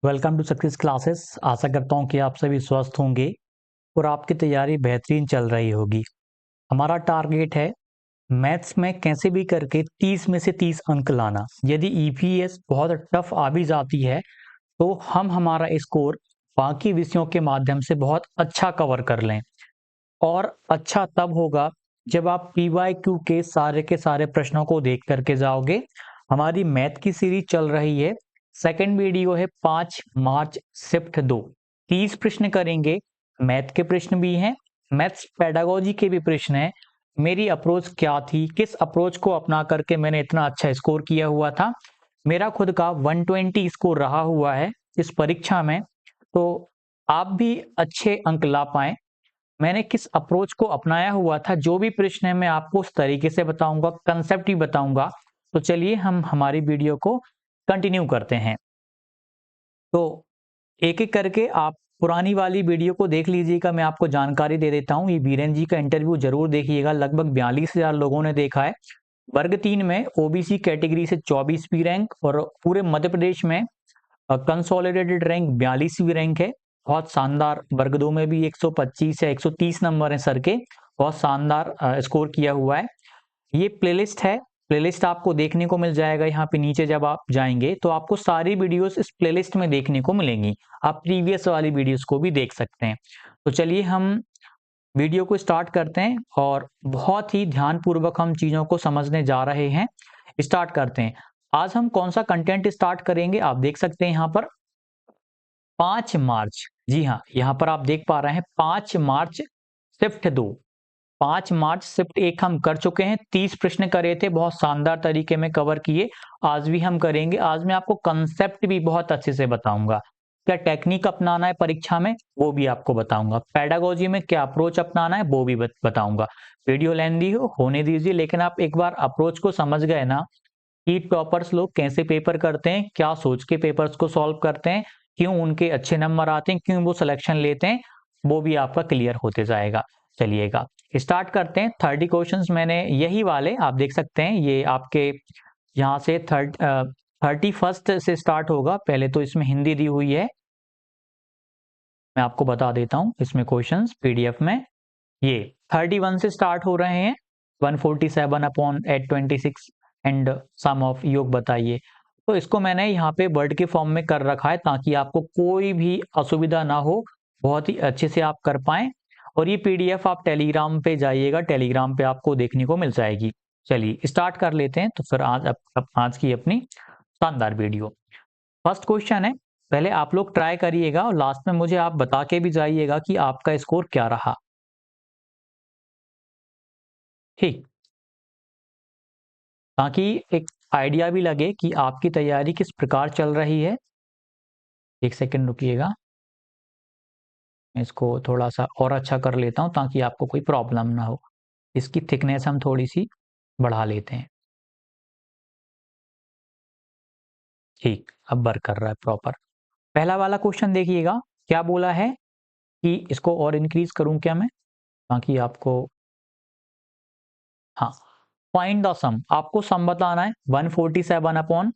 Welcome to success classes. आशा करता हूँ कि आप सभी स्वस्थ होंगे और आपकी तैयारी बेहतरीन चल रही होगी। हमारा टारगेट है मैथ्स में कैसे भी करके 30 में से 30 अंक लाना। यदि ईवीएस बहुत टफ आ भी जाती है तो हम हमारा स्कोर बाकी विषयों के माध्यम से बहुत अच्छा कवर कर लें। और अच्छा तब होगा जब आप पीवाईक्यू के सारे प्रश्नों को देख करके जाओगे। हमारी मैथ की सीरीज चल रही है। सेकंड वीडियो है 5 मार्च शिफ्ट 2। 30 प्रश्न करेंगे। मैथ के प्रश्न भी हैं, मैथ्स पेडागोजी के भी प्रश्न हैं। मेरी अप्रोच क्या थी, किस अप्रोच को अपना करके मैंने इतना अच्छा स्कोर किया हुआ था। मेरा खुद का 120 स्कोर रहा हुआ है इस परीक्षा में। तो आप भी अच्छे अंक ला पाएं, मैंने किस अप्रोच को अपनाया हुआ था, जो भी प्रश्न है मैं आपको उस तरीके से बताऊंगा, कंसेप्ट भी बताऊंगा। तो चलिए हम हमारी वीडियो को कंटिन्यू करते हैं। तो एक एक करके आप पुरानी वाली वीडियो को देख लीजिएगा। मैं आपको जानकारी दे देता हूँ, ये बीरेन जी का इंटरव्यू जरूर देखिएगा। लगभग 42,000 लोगों ने देखा है। वर्ग 3 में ओबीसी कैटेगरी से 24वीं रैंक और पूरे मध्य प्रदेश में कंसोलिडेटेड रैंक 42वीं रैंक है। बहुत शानदार। वर्ग 2 में भी 125 या 130 नंबर है सर के। बहुत शानदार स्कोर किया हुआ है। ये प्लेलिस्ट है, प्लेलिस्ट आपको देखने को मिल जाएगा। यहाँ पे नीचे जब आप जाएंगे तो आपको सारी वीडियोस इस प्लेलिस्ट में देखने को मिलेंगी। आप प्रीवियस वाली वीडियोस को भी देख सकते हैं। तो चलिए हम वीडियो को स्टार्ट करते हैं और बहुत ही ध्यानपूर्वक हम चीज़ों को समझने जा रहे हैं। स्टार्ट करते हैं। आज हम कौन सा कंटेंट स्टार्ट करेंगे, आप देख सकते हैं यहाँ पर 5 मार्च। जी हाँ, यहाँ पर आप देख पा रहे हैं 5 मार्च शिफ्ट 2। 5 मार्च शिफ्ट 1 हम कर चुके हैं। 30 प्रश्न करे थे, बहुत शानदार तरीके में कवर किए। आज भी हम करेंगे। आज मैं आपको कंसेप्ट भी बहुत अच्छे से बताऊंगा। क्या टेक्निक अपनाना है परीक्षा में वो भी आपको बताऊंगा। पेडागोजी में क्या अप्रोच अपनाना है वो भी बताऊंगा। वीडियो लेंथी होने दीजिए, लेकिन आप एक बार अप्रोच को समझ गए ना कि टॉपर्स लोग कैसे पेपर करते हैं, क्या सोच के पेपर्स को सॉल्व करते हैं, क्यों उनके अच्छे नंबर आते हैं, क्यों वो सिलेक्शन लेते हैं, वो भी आपका क्लियर होते जाएगा। चलिएगा स्टार्ट करते हैं। 30 क्वेश्चंस मैंने यही वाले आप देख सकते हैं। ये आपके यहाँ से 31 से स्टार्ट होगा। पहले तो इसमें हिंदी दी हुई है, मैं आपको बता देता हूँ। इसमें क्वेश्चंस पीडीएफ में ये 31 से स्टार्ट हो रहे हैं। 147 अपॉन 826 एंड सम ऑफ योग बताइए। तो इसको मैंने यहाँ पे वर्ड के फॉर्म में कर रखा है ताकि आपको कोई भी असुविधा ना हो, बहुत ही अच्छे से आप कर पाएं। और ये पीडीएफ आप टेलीग्राम पे जाइएगा, टेलीग्राम पे आपको देखने को मिल जाएगी। चलिए स्टार्ट कर लेते हैं। तो फिर आज की अपनी शानदार वीडियो। फर्स्ट क्वेश्चन है, पहले आप लोग ट्राई करिएगा और लास्ट में मुझे आप बता के भी जाइएगा कि आपका स्कोर क्या रहा। ठीक, ताकि एक आइडिया भी लगे कि आपकी तैयारी किस प्रकार चल रही है। एक सेकंड रुकिएगा, मैं इसको थोड़ा सा और अच्छा कर लेता हूं ताकि आपको कोई प्रॉब्लम ना हो। इसकी थिकनेस हम थोड़ी सी बढ़ा लेते हैं। ठीक, अब वर्क कर रहा है प्रॉपर। पहला वाला क्वेश्चन देखिएगा, क्या बोला है कि इसको और इंक्रीज करूं क्या मैं, ताकि आपको, हाँ, फाइंड द सम। आपको सम बताना है। 147 अपॉन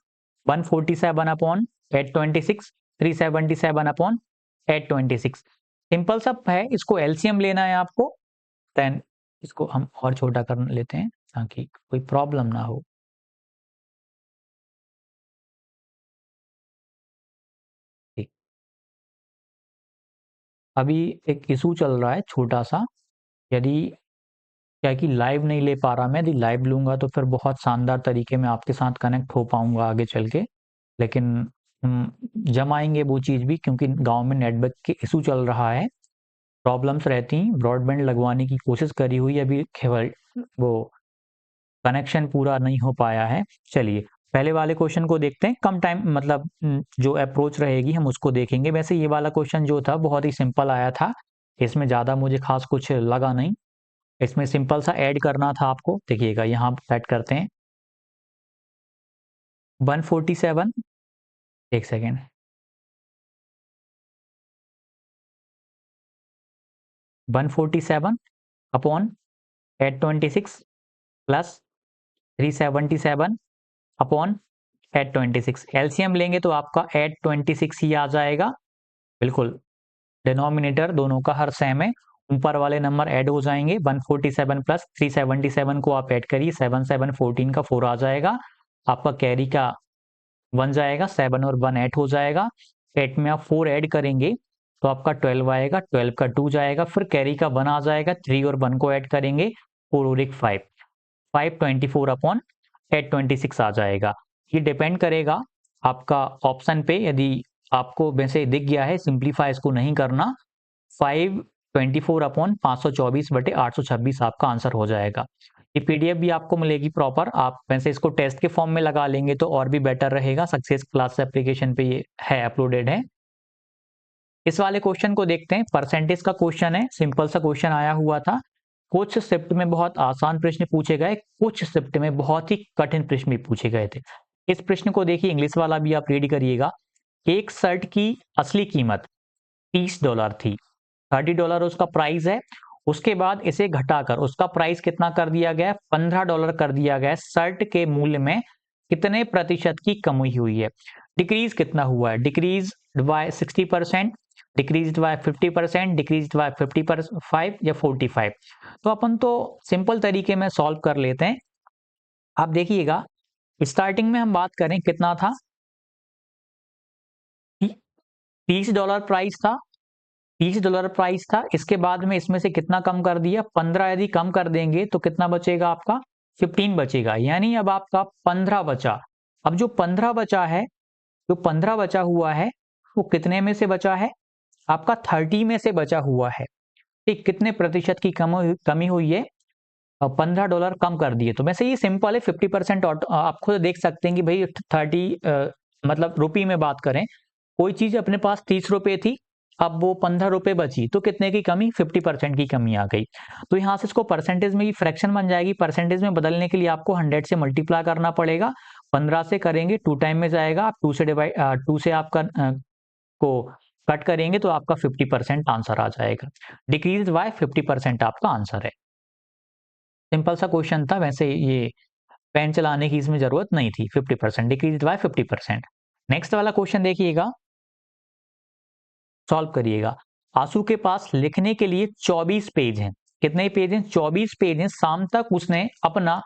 826, 377 अपॉन 826। सिंपल सा है, इसको एलसीएम लेना है आपको। देन इसको हम और छोटा कर लेते हैं ताकि कोई प्रॉब्लम ना हो। ठीक, अभी एक इशू चल रहा है छोटा सा। यदि क्या है कि लाइव नहीं ले पा रहा मैं, यदि लाइव लूंगा तो फिर बहुत शानदार तरीके में आपके साथ कनेक्ट हो पाऊंगा आगे चल के। लेकिन जमाएंगे वो चीज़ भी, क्योंकि गांव में नेटवर्क के इशू चल रहा है, प्रॉब्लम्स रहती हैं। ब्रॉडबैंड लगवाने की कोशिश करी हुई, अभी केवल वो कनेक्शन पूरा नहीं हो पाया है। चलिए पहले वाले क्वेश्चन को देखते हैं। कम टाइम मतलब जो अप्रोच रहेगी हम उसको देखेंगे। वैसे ये वाला क्वेश्चन जो था बहुत ही सिंपल आया था, इसमें ज़्यादा मुझे खास कुछ लगा नहीं। इसमें सिंपल सा ऐड करना था आपको। देखिएगा यहाँ ऐड करते हैं 147, एक second, 147 upon 826 plus 377 upon eight 26। LCM लेंगे तो आपका एट 26 ही आ जाएगा। बिल्कुल, डिनोमिनेटर दोनों का हर सेम है, ऊपर वाले नंबर ऐड हो जाएंगे। 147 प्लस 377 को आप ऐड करिए, 7 7 14 का 4 आ जाएगा। आपका कैरी का 1 जाएगा, 7 और 1 8 हो जाएगा। 8 में आप 4 ऐड करेंगे तो आपका 12 आएगा, 12 का 2 जाएगा, फिर कैरी का 1 आ जाएगा, 3 और 1 को ऐड करेंगे, 4 और 1 5, 524 अपॉन 826 आ जाएगा। ये डिपेंड करेगा आपका ऑप्शन पे। यदि आपको वैसे दिख गया है, सिंप्लीफाई इसको नहीं करना, 524 अपॉन 524 बटे 826 आपका आंसर हो जाएगा। ये पीडीएफ भी आपको मिलेगी प्रॉपर। आप वैसे इसको टेस्ट के फॉर्म में लगा लेंगे तो और भी बेटर रहेगा। सक्सेस क्लास एप्लीकेशन पे ये है, अपलोडेड है। इस वाले क्वेश्चन को देखते हैं। परसेंटेज का क्वेश्चन है, सिंपल सा क्वेश्चन आया हुआ था। कुछ शिफ्ट में बहुत आसान प्रश्न पूछे गए, कुछ शिफ्ट में बहुत ही कठिन प्रश्न भी पूछे गए थे। इस प्रश्न को देखिए, इंग्लिश वाला भी आप रीड करिएगा। एक शर्ट की असली कीमत $30 थी, $30 उसका प्राइस है। उसके बाद इसे घटाकर उसका प्राइस कितना कर दिया गया है, $15 कर दिया गया है। शर्ट के मूल्य में कितने प्रतिशत की कमी हुई है? डिक्रीज कितना हुआ है? Decrease by 60%, decrease by 50%, decrease by 55 या 45। तो अपन तो सिंपल तरीके में सॉल्व कर लेते हैं। आप देखिएगा, स्टार्टिंग में हम बात करें कितना था, $30 प्राइस था, $30 प्राइस था। इसके बाद में इसमें से कितना कम कर दिया, 15 यदि कम कर देंगे तो कितना बचेगा आपका, 15 बचेगा। यानी अब आपका 15 बचा। अब जो 15 बचा है, जो 15 बचा हुआ है, वो कितने में से बचा है, आपका 30 में से बचा हुआ है। ठीक, कितने प्रतिशत की कमी हुई है, $15 कम कर दिए। तो वैसे ये सिंपल है, 50%। आप खुद देख सकते हैं कि भाई 30 मतलब रुपये में बात करें, कोई चीज अपने पास 30 रुपए थी, अब वो 15 रुपए बची, तो कितने की कमी, 50% की कमी आ गई। तो यहाँ से इसको परसेंटेज में, ये फ्रैक्शन बन जाएगी। परसेंटेज में बदलने के लिए आपको 100 से मल्टीप्लाई करना पड़ेगा। 15 से करेंगे 2 टाइम में जाएगा, आप 2 से आपका को कट करेंगे तो आपका 50% आंसर आ जाएगा। डिक्रीज बाय 50% आपका आंसर है। सिंपल सा क्वेश्चन था, वैसे ये पेन चलाने की इसमें जरूरत नहीं थी। 50% डिक्रीज बाय 50%। नेक्स्ट वाला क्वेश्चन देखिएगा, सॉल्व करिएगा। आंसू के पास लिखने के लिए 24 पेज हैं। कितने पेज हैं, 24 पेज हैं। शाम तक उसने अपना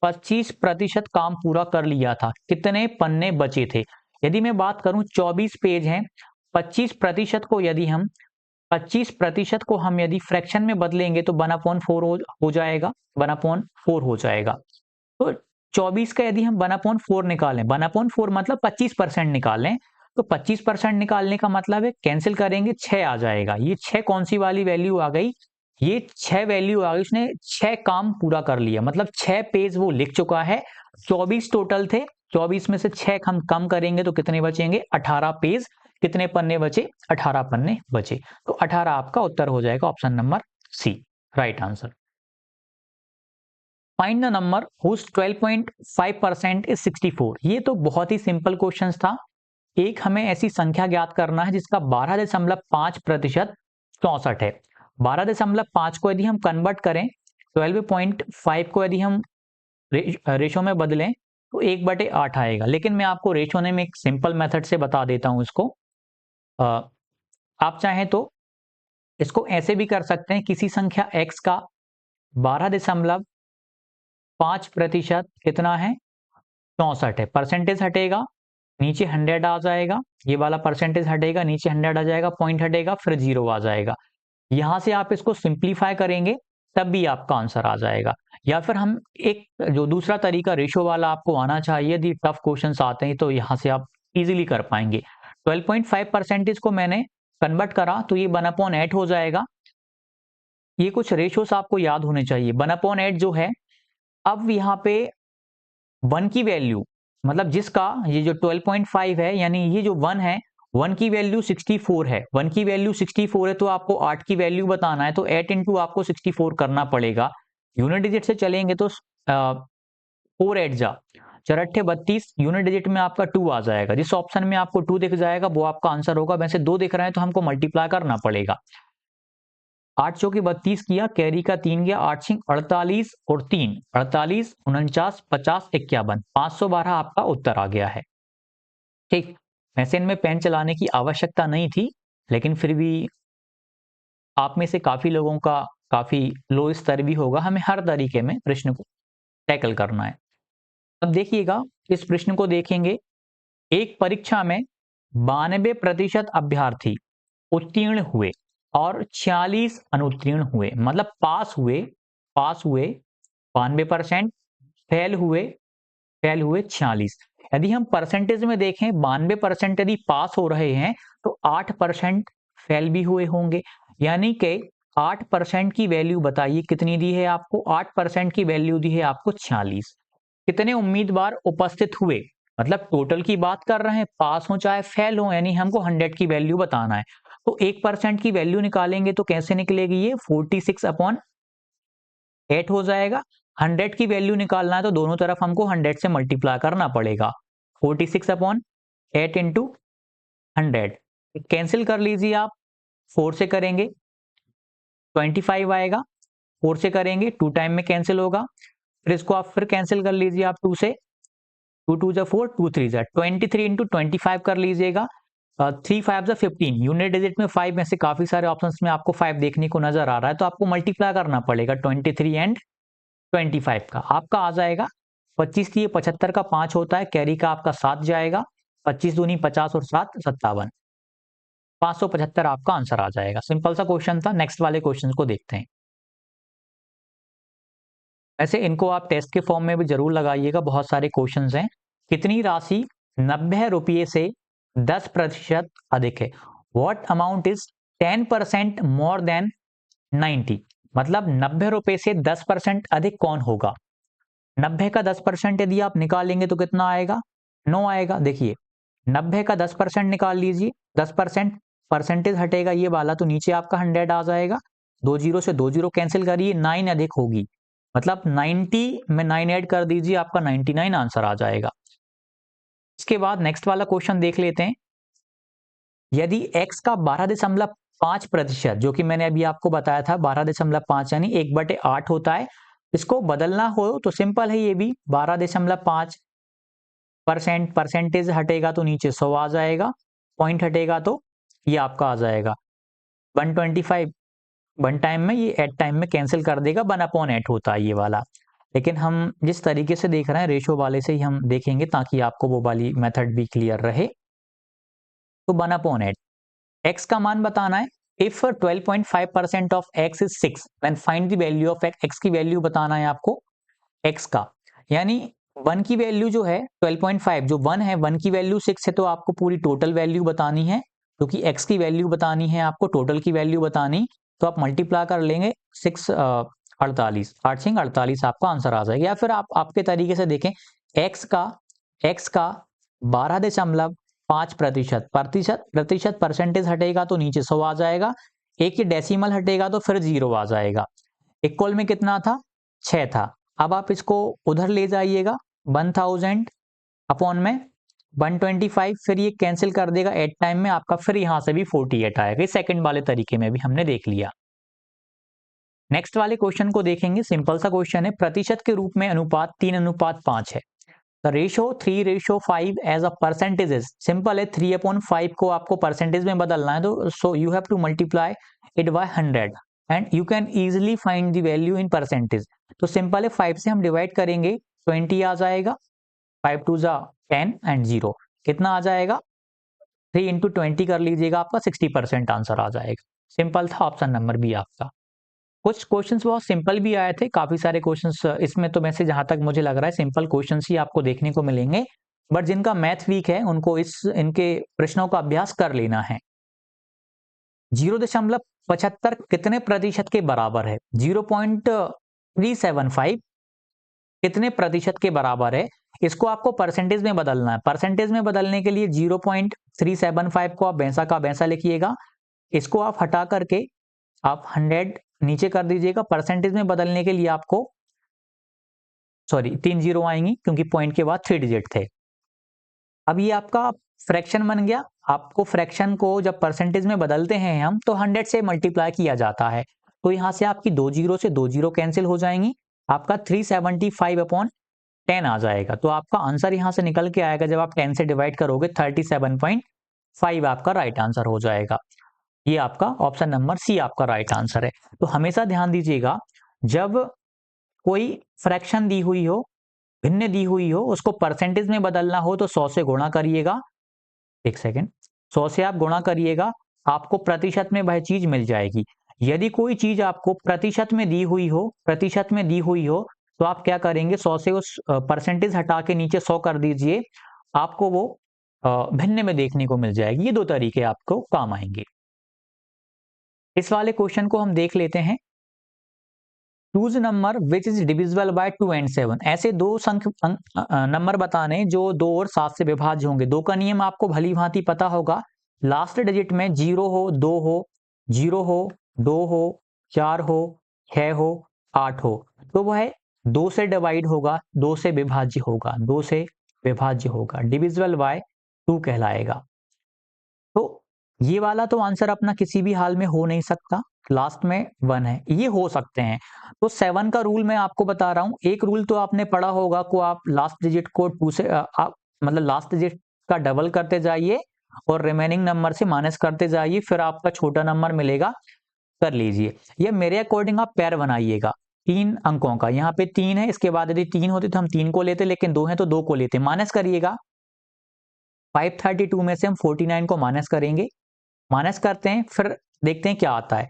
25% काम पूरा कर लिया था, कितने पन्ने बचे थे? यदि मैं बात करूं, 24 पेज हैं, 25% को यदि हम 25% को हम यदि फ्रैक्शन में बदलेंगे तो 1/4 हो जाएगा, 1/4 हो जाएगा। तो 24 का यदि हम 1/4 निकालें, 1/4 मतलब 25% निकालें, तो 25% निकालने का मतलब है कैंसिल करेंगे 6 आ जाएगा। ये 6 कौन सी वाली वैल्यू आ गई, ये 6 वैल्यू आ गई। उसने 6 काम पूरा कर लिया, मतलब 6 पेज वो लिख चुका है। 24 टोटल थे, 24 में से 6 हम कम करेंगे तो कितने बचेंगे, 18 पेज। कितने पन्ने बचे, 18 पन्ने बचे। तो 18 आपका उत्तर हो जाएगा, option number C, right answer. Find the number whose 12.5% is 64। ये तो बहुत ही सिंपल क्वेश्चन था। एक हमें ऐसी संख्या ज्ञात करना है जिसका 12.5% 64 है। 12.5 को यदि हम कन्वर्ट करें, 12.5 को यदि हम रेशो में बदलें तो 1/8 आएगा। लेकिन मैं आपको रेशो में एक सिंपल मेथड से बता देता हूं इसको। आप चाहें तो इसको ऐसे भी कर सकते हैं, किसी संख्या x का 12.5% कितना है, 64 है। परसेंटेज हटेगा, नीचे 100 आ जाएगा, ये वाला परसेंटेज हटेगा, नीचे 100 आ जाएगा, पॉइंट हटेगा, फिर 0 आ जाएगा। यहां से आप इसको सिंप्लीफाई करेंगे तब भी आपका आंसर आ जाएगा। या फिर हम एक जो दूसरा तरीका रेशो वाला आपको आना चाहिए, यदि टफ क्वेश्चंस आते हैं तो यहां से आप इजीली कर पाएंगे। 12.5% को मैंने कन्वर्ट करा तो ये 1/8 हो जाएगा। ये कुछ रेशोस आपको याद होने चाहिए। 1/8 जो है, अब यहाँ पे 1 की वैल्यू, मतलब जिसका ये जो 12.5 है, यानी ये जो 1 है, 1 की वैल्यू 64 है। 1 की वैल्यू 64 है तो आपको 8 की वैल्यू बताना है, तो 8 इंटू आपको 64 करना पड़ेगा। यूनिट डिजिट से चलेंगे तो 4 8 जा 4 8 32, यूनिट डिजिट में आपका 2 आ जाएगा। जिस ऑप्शन में आपको 2 दिख जाएगा वो आपका आंसर होगा। वैसे 2 दिख रहे हैं तो हमको मल्टीप्लाई करना पड़ेगा। 8 चौके 32 किया, कैरी का 3 गया, 8 6 48 और 3 48 49 50 51, 512 आपका उत्तर आ गया है। ठीक, वैसे इनमें पेन चलाने की आवश्यकता नहीं थी, लेकिन फिर भी आप में से काफ़ी लोगों का काफ़ी लो स्तर भी होगा, हमें हर तरीके में प्रश्न को टैकल करना है। अब देखिएगा, इस प्रश्न को देखेंगे, एक परीक्षा में 92% अभ्यर्थी उत्तीर्ण हुए और 46 अनुत्तीर्ण हुए, मतलब पास हुए 92%, फेल हुए 46। यदि हम परसेंटेज में देखें, 92% यदि पास हो रहे हैं तो 8% फेल भी हुए होंगे, यानी कि 8% की वैल्यू बताइए कितनी दी है आपको, 8% की वैल्यू दी है आपको 46। कितने उम्मीदवार उपस्थित हुए, मतलब टोटल की बात कर रहे हैं, पास हो चाहे फेल हो, यानी हमको 100 की वैल्यू बताना है। तो 1% की वैल्यू निकालेंगे तो कैसे निकलेगी, ये 46/8 हो जाएगा। 100 की वैल्यू निकालना है तो दोनों तरफ हमको 100 से मल्टीप्लाई करना पड़ेगा। 46/8 इंटू 100 कैंसिल कर लीजिए आप, 4 से करेंगे 25 आएगा, 4 से करेंगे 2 टाइम में कैंसिल होगा, फिर इसको आप फिर कैंसिल कर लीजिए आप 2 से, 2 2 जा 4, 2 3 जा 23 इंटू 25 कर लीजिएगा। 3 5 जा 15, यूनिट डिजिट में 5 में से काफी सारे ऑप्शंस में आपको 5 देखने को नजर आ रहा है, तो आपको मल्टीप्लाई करना पड़ेगा 23 एंड 25 का, आपका आ जाएगा 25 दिए 75 का 5 होता है, कैरी का आपका 7 जाएगा, 25 दूनी 50 और 7 57, 575 आपका आंसर आ जाएगा। सिंपल सा क्वेश्चन था। नेक्स्ट वाले क्वेश्चन को देखते हैं। ऐसे इनको आप टेस्ट के फॉर्म में भी जरूर लगाइएगा, बहुत सारे क्वेश्चंस हैं। कितनी राशि 90 रुपये से 10% अधिक है? What amount is 10% more than 90? मतलब 90 रुपये से 10% अधिक कौन होगा? 90 का 10% यदि आप निकालेंगे तो कितना आएगा? 9 आएगा। देखिए, 90 का 10% निकाल लीजिए, 10% परसेंटेज हटेगा ये वाला तो नीचे आपका 100 आ जाएगा, 2 जीरो से 2 जीरो कैंसिल करिए, 9 अधिक होगी, मतलब 90 में 9 ऐड कर दीजिए, आपका 99 आंसर आ जाएगा। इसके बाद नेक्स्ट वाला क्वेश्चन देख लेते हैं। यदि x का 12.5%, जो कि मैंने अभी आपको बताया था 12.5 यानी 1/8 होता है, इसको बदलना हो तो सिंपल है, ये भी 12.5% परसेंटेज हटेगा तो नीचे 100 आ जाएगा, पॉइंट हटेगा तो ये आपका आ जाएगा 125, 1 टाइम में, ये 8 टाइम में कैंसिल कर देगा, 1/8 होता है ये वाला। लेकिन हम जिस तरीके से देख रहे हैं रेशो वाले से ही हम देखेंगे ताकि आपको वो वाली मेथड भी क्लियर रहे। तो 1/8, x का मान बताना है। If 12.5% of x is 6, then find the value of x की वैल्यू बताना है आपको x का, यानी 1 की वैल्यू जो है 12.5, जो 1 है 1 की वैल्यू 6 है, तो आपको पूरी टोटल वैल्यू बतानी है, क्योंकि x की वैल्यू बतानी है आपको, टोटल की वैल्यू बतानी, तो आप मल्टीप्लाई कर लेंगे 6 48, 8 6 48 आपका आंसर आ जाएगा। या फिर आप आपके तरीके से देखें, x का 12.5% प्रतिशत परसेंटेज हटेगा तो नीचे 100 आ जाएगा, एक ही डेसिमल हटेगा तो फिर 0 आ जाएगा। इक्वल में कितना था? 6 था। अब आप इसको उधर ले जाइएगा, 1000 अपॉन में 125, फिर ये कैंसिल कर देगा 8 टाइम में, आपका फिर यहां से भी 48 आएगा। सेकंड वाले तरीके में भी हमने देख लिया। नेक्स्ट वाले क्वेश्चन को देखेंगे, सिंपल सा क्वेश्चन है। प्रतिशत के रूप में अनुपात 3:5 है। The ratio 3:5 as a percentage is, simple है, 3/5 को आपको परसेंटेज में बदलना है, तो so you have to multiply it by 100 and you can easily find the value in percentage. तो सिंपल है, 5 से हम डिवाइड करेंगे 20 आ जाएगा, 5 2 जा 10 एंड 0 कितना आ जाएगा? 3 इंटू 20 कर लीजिएगा, आपका 60% आंसर आ जाएगा। सिंपल था, ऑप्शन नंबर बी आपका। कुछ क्वेश्चंस बहुत सिंपल भी आए थे, काफी सारे क्वेश्चंस इसमें, तो वैसे जहां तक मुझे लग रहा है सिंपल क्वेश्चंस ही आपको देखने को मिलेंगे, बट जिनका मैथ वीक है उनको इनके प्रश्नों का अभ्यास कर लेना है। 0.75 कितने प्रतिशत के बराबर है? 0.375 कितने प्रतिशत के बराबर है? इसको आपको परसेंटेज में बदलना है। परसेंटेज में बदलने के लिए 0.375 को आप भैंसा का भैंसा लिखिएगा, इसको आप हटा करके आप 100 नीचे कर दीजिएगा। परसेंटेज में बदलने के लिए आपको 3 जीरो आएंगी, क्योंकि पॉइंट के बाद 3 डिजिट थे। अब ये आपका फ्रैक्शन बन गया। आपको फ्रैक्शन को जब परसेंटेज में बदलते हैं हम, तो 100 से मल्टीप्लाई किया जाता है, तो यहां से आपकी 2 जीरो से 2 जीरो कैंसिल हो जाएंगी, आपका 375/100 10 आ जाएगा। तो आपका आंसर यहाँ से निकल के आएगा, जब आप 10 से डिवाइड करोगे 37.5 आपका राइट आंसर हो जाएगा। ये आपका ऑप्शन नंबर सी आपका राइट आंसर है। तो हमेशा ध्यान दीजिएगा, जब कोई फ्रैक्शन दी हुई हो, भिन्न दी हुई हो, उसको परसेंटेज में बदलना हो तो 100 से गुणा करिएगा। एक सेकेंड, 100 से आप गुणा करिएगा, आपको प्रतिशत में वह चीज मिल जाएगी। यदि कोई चीज आपको प्रतिशत में दी हुई हो, तो आप क्या करेंगे, 100 से उस परसेंटेज हटा के नीचे 100 कर दीजिए, आपको वो भिन्न में देखने को मिल जाएगी। ये दो तरीके आपको काम आएंगे। इस वाले क्वेश्चन को हम देख लेते हैं। Choose number which is divisible bye 2 and 7। ऐसे दो नंबर बताने जो 2 और 7 से विभाज्य होंगे। 2 का नियम आपको भली भांति पता होगा, लास्ट डिजिट में 0 हो, 2 हो, 0 हो, 2 हो, 4 हो, 6 हो, 8 हो, तो वह 2 से डिवाइड होगा, 2 से विभाज्य होगा, 2 से विभाज्य होगा, डिविजिबल बाय 2 कहलाएगा। तो ये वाला तो आंसर अपना किसी भी हाल में हो नहीं सकता, लास्ट में 1 है, ये हो सकते हैं। तो 7 का रूल मैं आपको बता रहा हूं। एक रूल तो आपने पढ़ा होगा को आप लास्ट डिजिट को 2 से मतलब लास्ट डिजिट का डबल करते जाइए और रिमेनिंग नंबर से माइनस करते जाइए, फिर आपका छोटा नंबर मिलेगा, कर लीजिए। ये मेरे अकॉर्डिंग आप पैर बनाइएगा 3 अंकों का। यहाँ पे 3 है, इसके बाद यदि 3 होते तो हम 3 को लेते, लेकिन 2 है तो 2 को लेते। माइनस करिएगा, 532 में से हम 49 को माइनस करेंगे, माइनस करते हैं, फिर देखते हैं क्या आता है।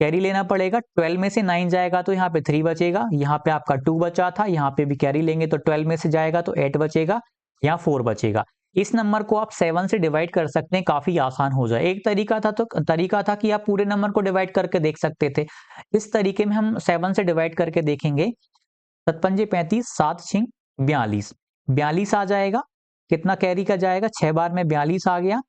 कैरी लेना पड़ेगा, 12 में से 9 जाएगा तो यहाँ पे 3 बचेगा, यहाँ पे आपका 2 बचा था, यहाँ पे भी कैरी लेंगे तो 12 में से जाएगा तो 8 बचेगा, यहाँ 4 बचेगा। इस नंबर को आप 7 से डिवाइड कर सकते हैं, काफी आसान हो जाए। एक तरीका था कि आप पूरे नंबर को डिवाइड करके देख सकते थे। इस तरीके में हम 7 से डिवाइड करके देखेंगे। 7 पंजे 35, 7 छिंग 42, 42 आ जाएगा। कितना कैरी का जाएगा, 6 बार में 42 आ गया।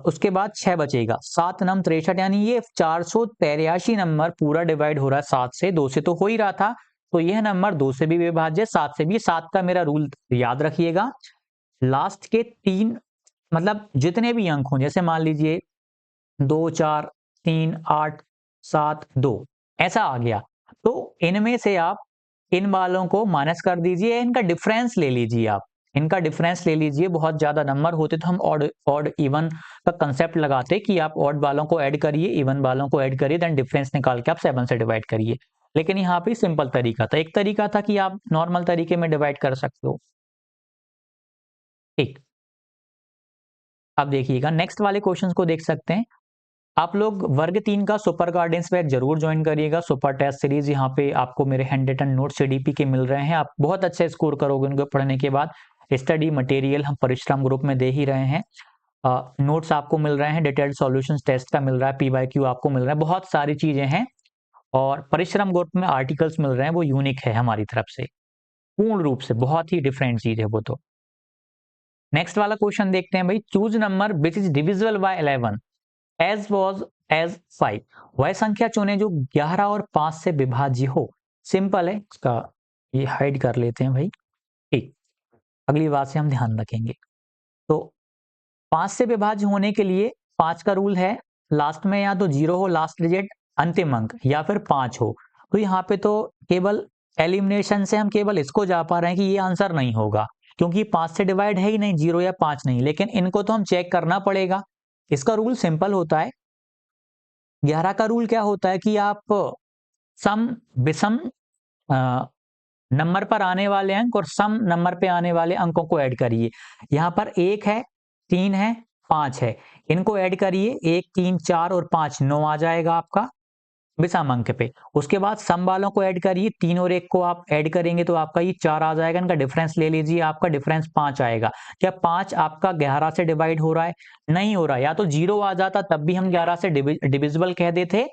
उसके बाद 6 बचेगा, 7 नम 63, यानी ये 483 नंबर पूरा डिवाइड हो रहा है 7 से। 2 से तो हो ही रहा था, तो यह नंबर 2 से भी विभाज्य, 7 से भी। 7 का मेरा रूल याद रखिएगा, लास्ट के 3 मतलब जितने भी अंक हों, जैसे मान लीजिए 2, 4, 3, 8, 7, 2 ऐसा आ गया, तो इनमें से आप इन वालों को माइनस कर दीजिए, इनका डिफरेंस ले लीजिए। आप इनका डिफरेंस ले लीजिए। बहुत ज्यादा नंबर होते तो हम ऑड इवन का कंसेप्ट लगाते कि आप ऑड वालों को ऐड करिए, इवन वालों को ऐड करिए, देन डिफरेंस निकाल के आप 7 से डिवाइड करिए। लेकिन यहाँ पे सिंपल तरीका था। एक तरीका था कि आप नॉर्मल तरीके में डिवाइड कर सकते हो। ठीक, अब देखिएगा नेक्स्ट वाले क्वेश्चन को देख सकते हैं। आप लोग वर्ग 3 का सुपर गार्डेंस बैच जरूर ज्वाइन करिएगा। सुपर टेस्ट सीरीज यहाँ पे आपको मेरे हैंड रिटन नोट सीडीपी के मिल रहे हैं, आप बहुत अच्छे स्कोर करोगे उनको पढ़ने के बाद। स्टडी मटेरियल हम परिश्रम ग्रुप में दे ही रहे हैं, नोट्स आपको मिल रहे हैं, डिटेल्ड सॉल्यूशंस टेस्ट का मिल रहा है, पीवाईक्यू आपको मिल रहा है, बहुत सारी चीजें हैं। और परिश्रम ग्रुप में आर्टिकल्स मिल रहे हैं, वो यूनिक है हमारी तरफ से, पूर्ण रूप से बहुत ही डिफरेंट चीज है वो। तो नेक्स्ट वाला क्वेश्चन देखते हैं भाई। Choose number which is divisible by 11 as was as 5। वह संख्या चुने जो 11 और 5 से विभाज्य हो। सिंपल है, इसका ये हाइड कर लेते हैं भाई। ठीक, अगली बात से हम ध्यान रखेंगे। तो 5 से विभाज्य होने के लिए 5 का रूल है, लास्ट में या तो 0 हो लास्ट डिजिट अंतिम अंक, या फिर 5 हो। तो यहाँ पे तो केवल एलिमिनेशन से हम केवल इसको जा पा रहे हैं कि ये आंसर नहीं होगा, क्योंकि 5 से डिवाइड है ही नहीं, 0 या 5 नहीं। लेकिन इनको तो हम चेक करना पड़ेगा। इसका रूल सिंपल होता है। 11 का रूल क्या होता है कि आप सम विषम नंबर पर आने वाले अंक और सम नंबर पे आने वाले अंकों को ऐड करिए। यहाँ पर 1 है, 3 है, 5 है, इनको ऐड करिए। 1, 3, 4 और 5 9 आ जाएगा आपका विषम अंक पे। उसके बाद सम वालों को ऐड करिए, 3 और 1 को आप ऐड करेंगे तो आपका ये 4 आ जाएगा। इनका डिफरेंस ले लीजिए, आपका डिफरेंस 5 आएगा। क्या 5 आपका 11 से डिवाइड हो रहा है? नहीं हो रहा। या तो 0 आ जाता तब भी हम 11 से डिविजिबल कह देते,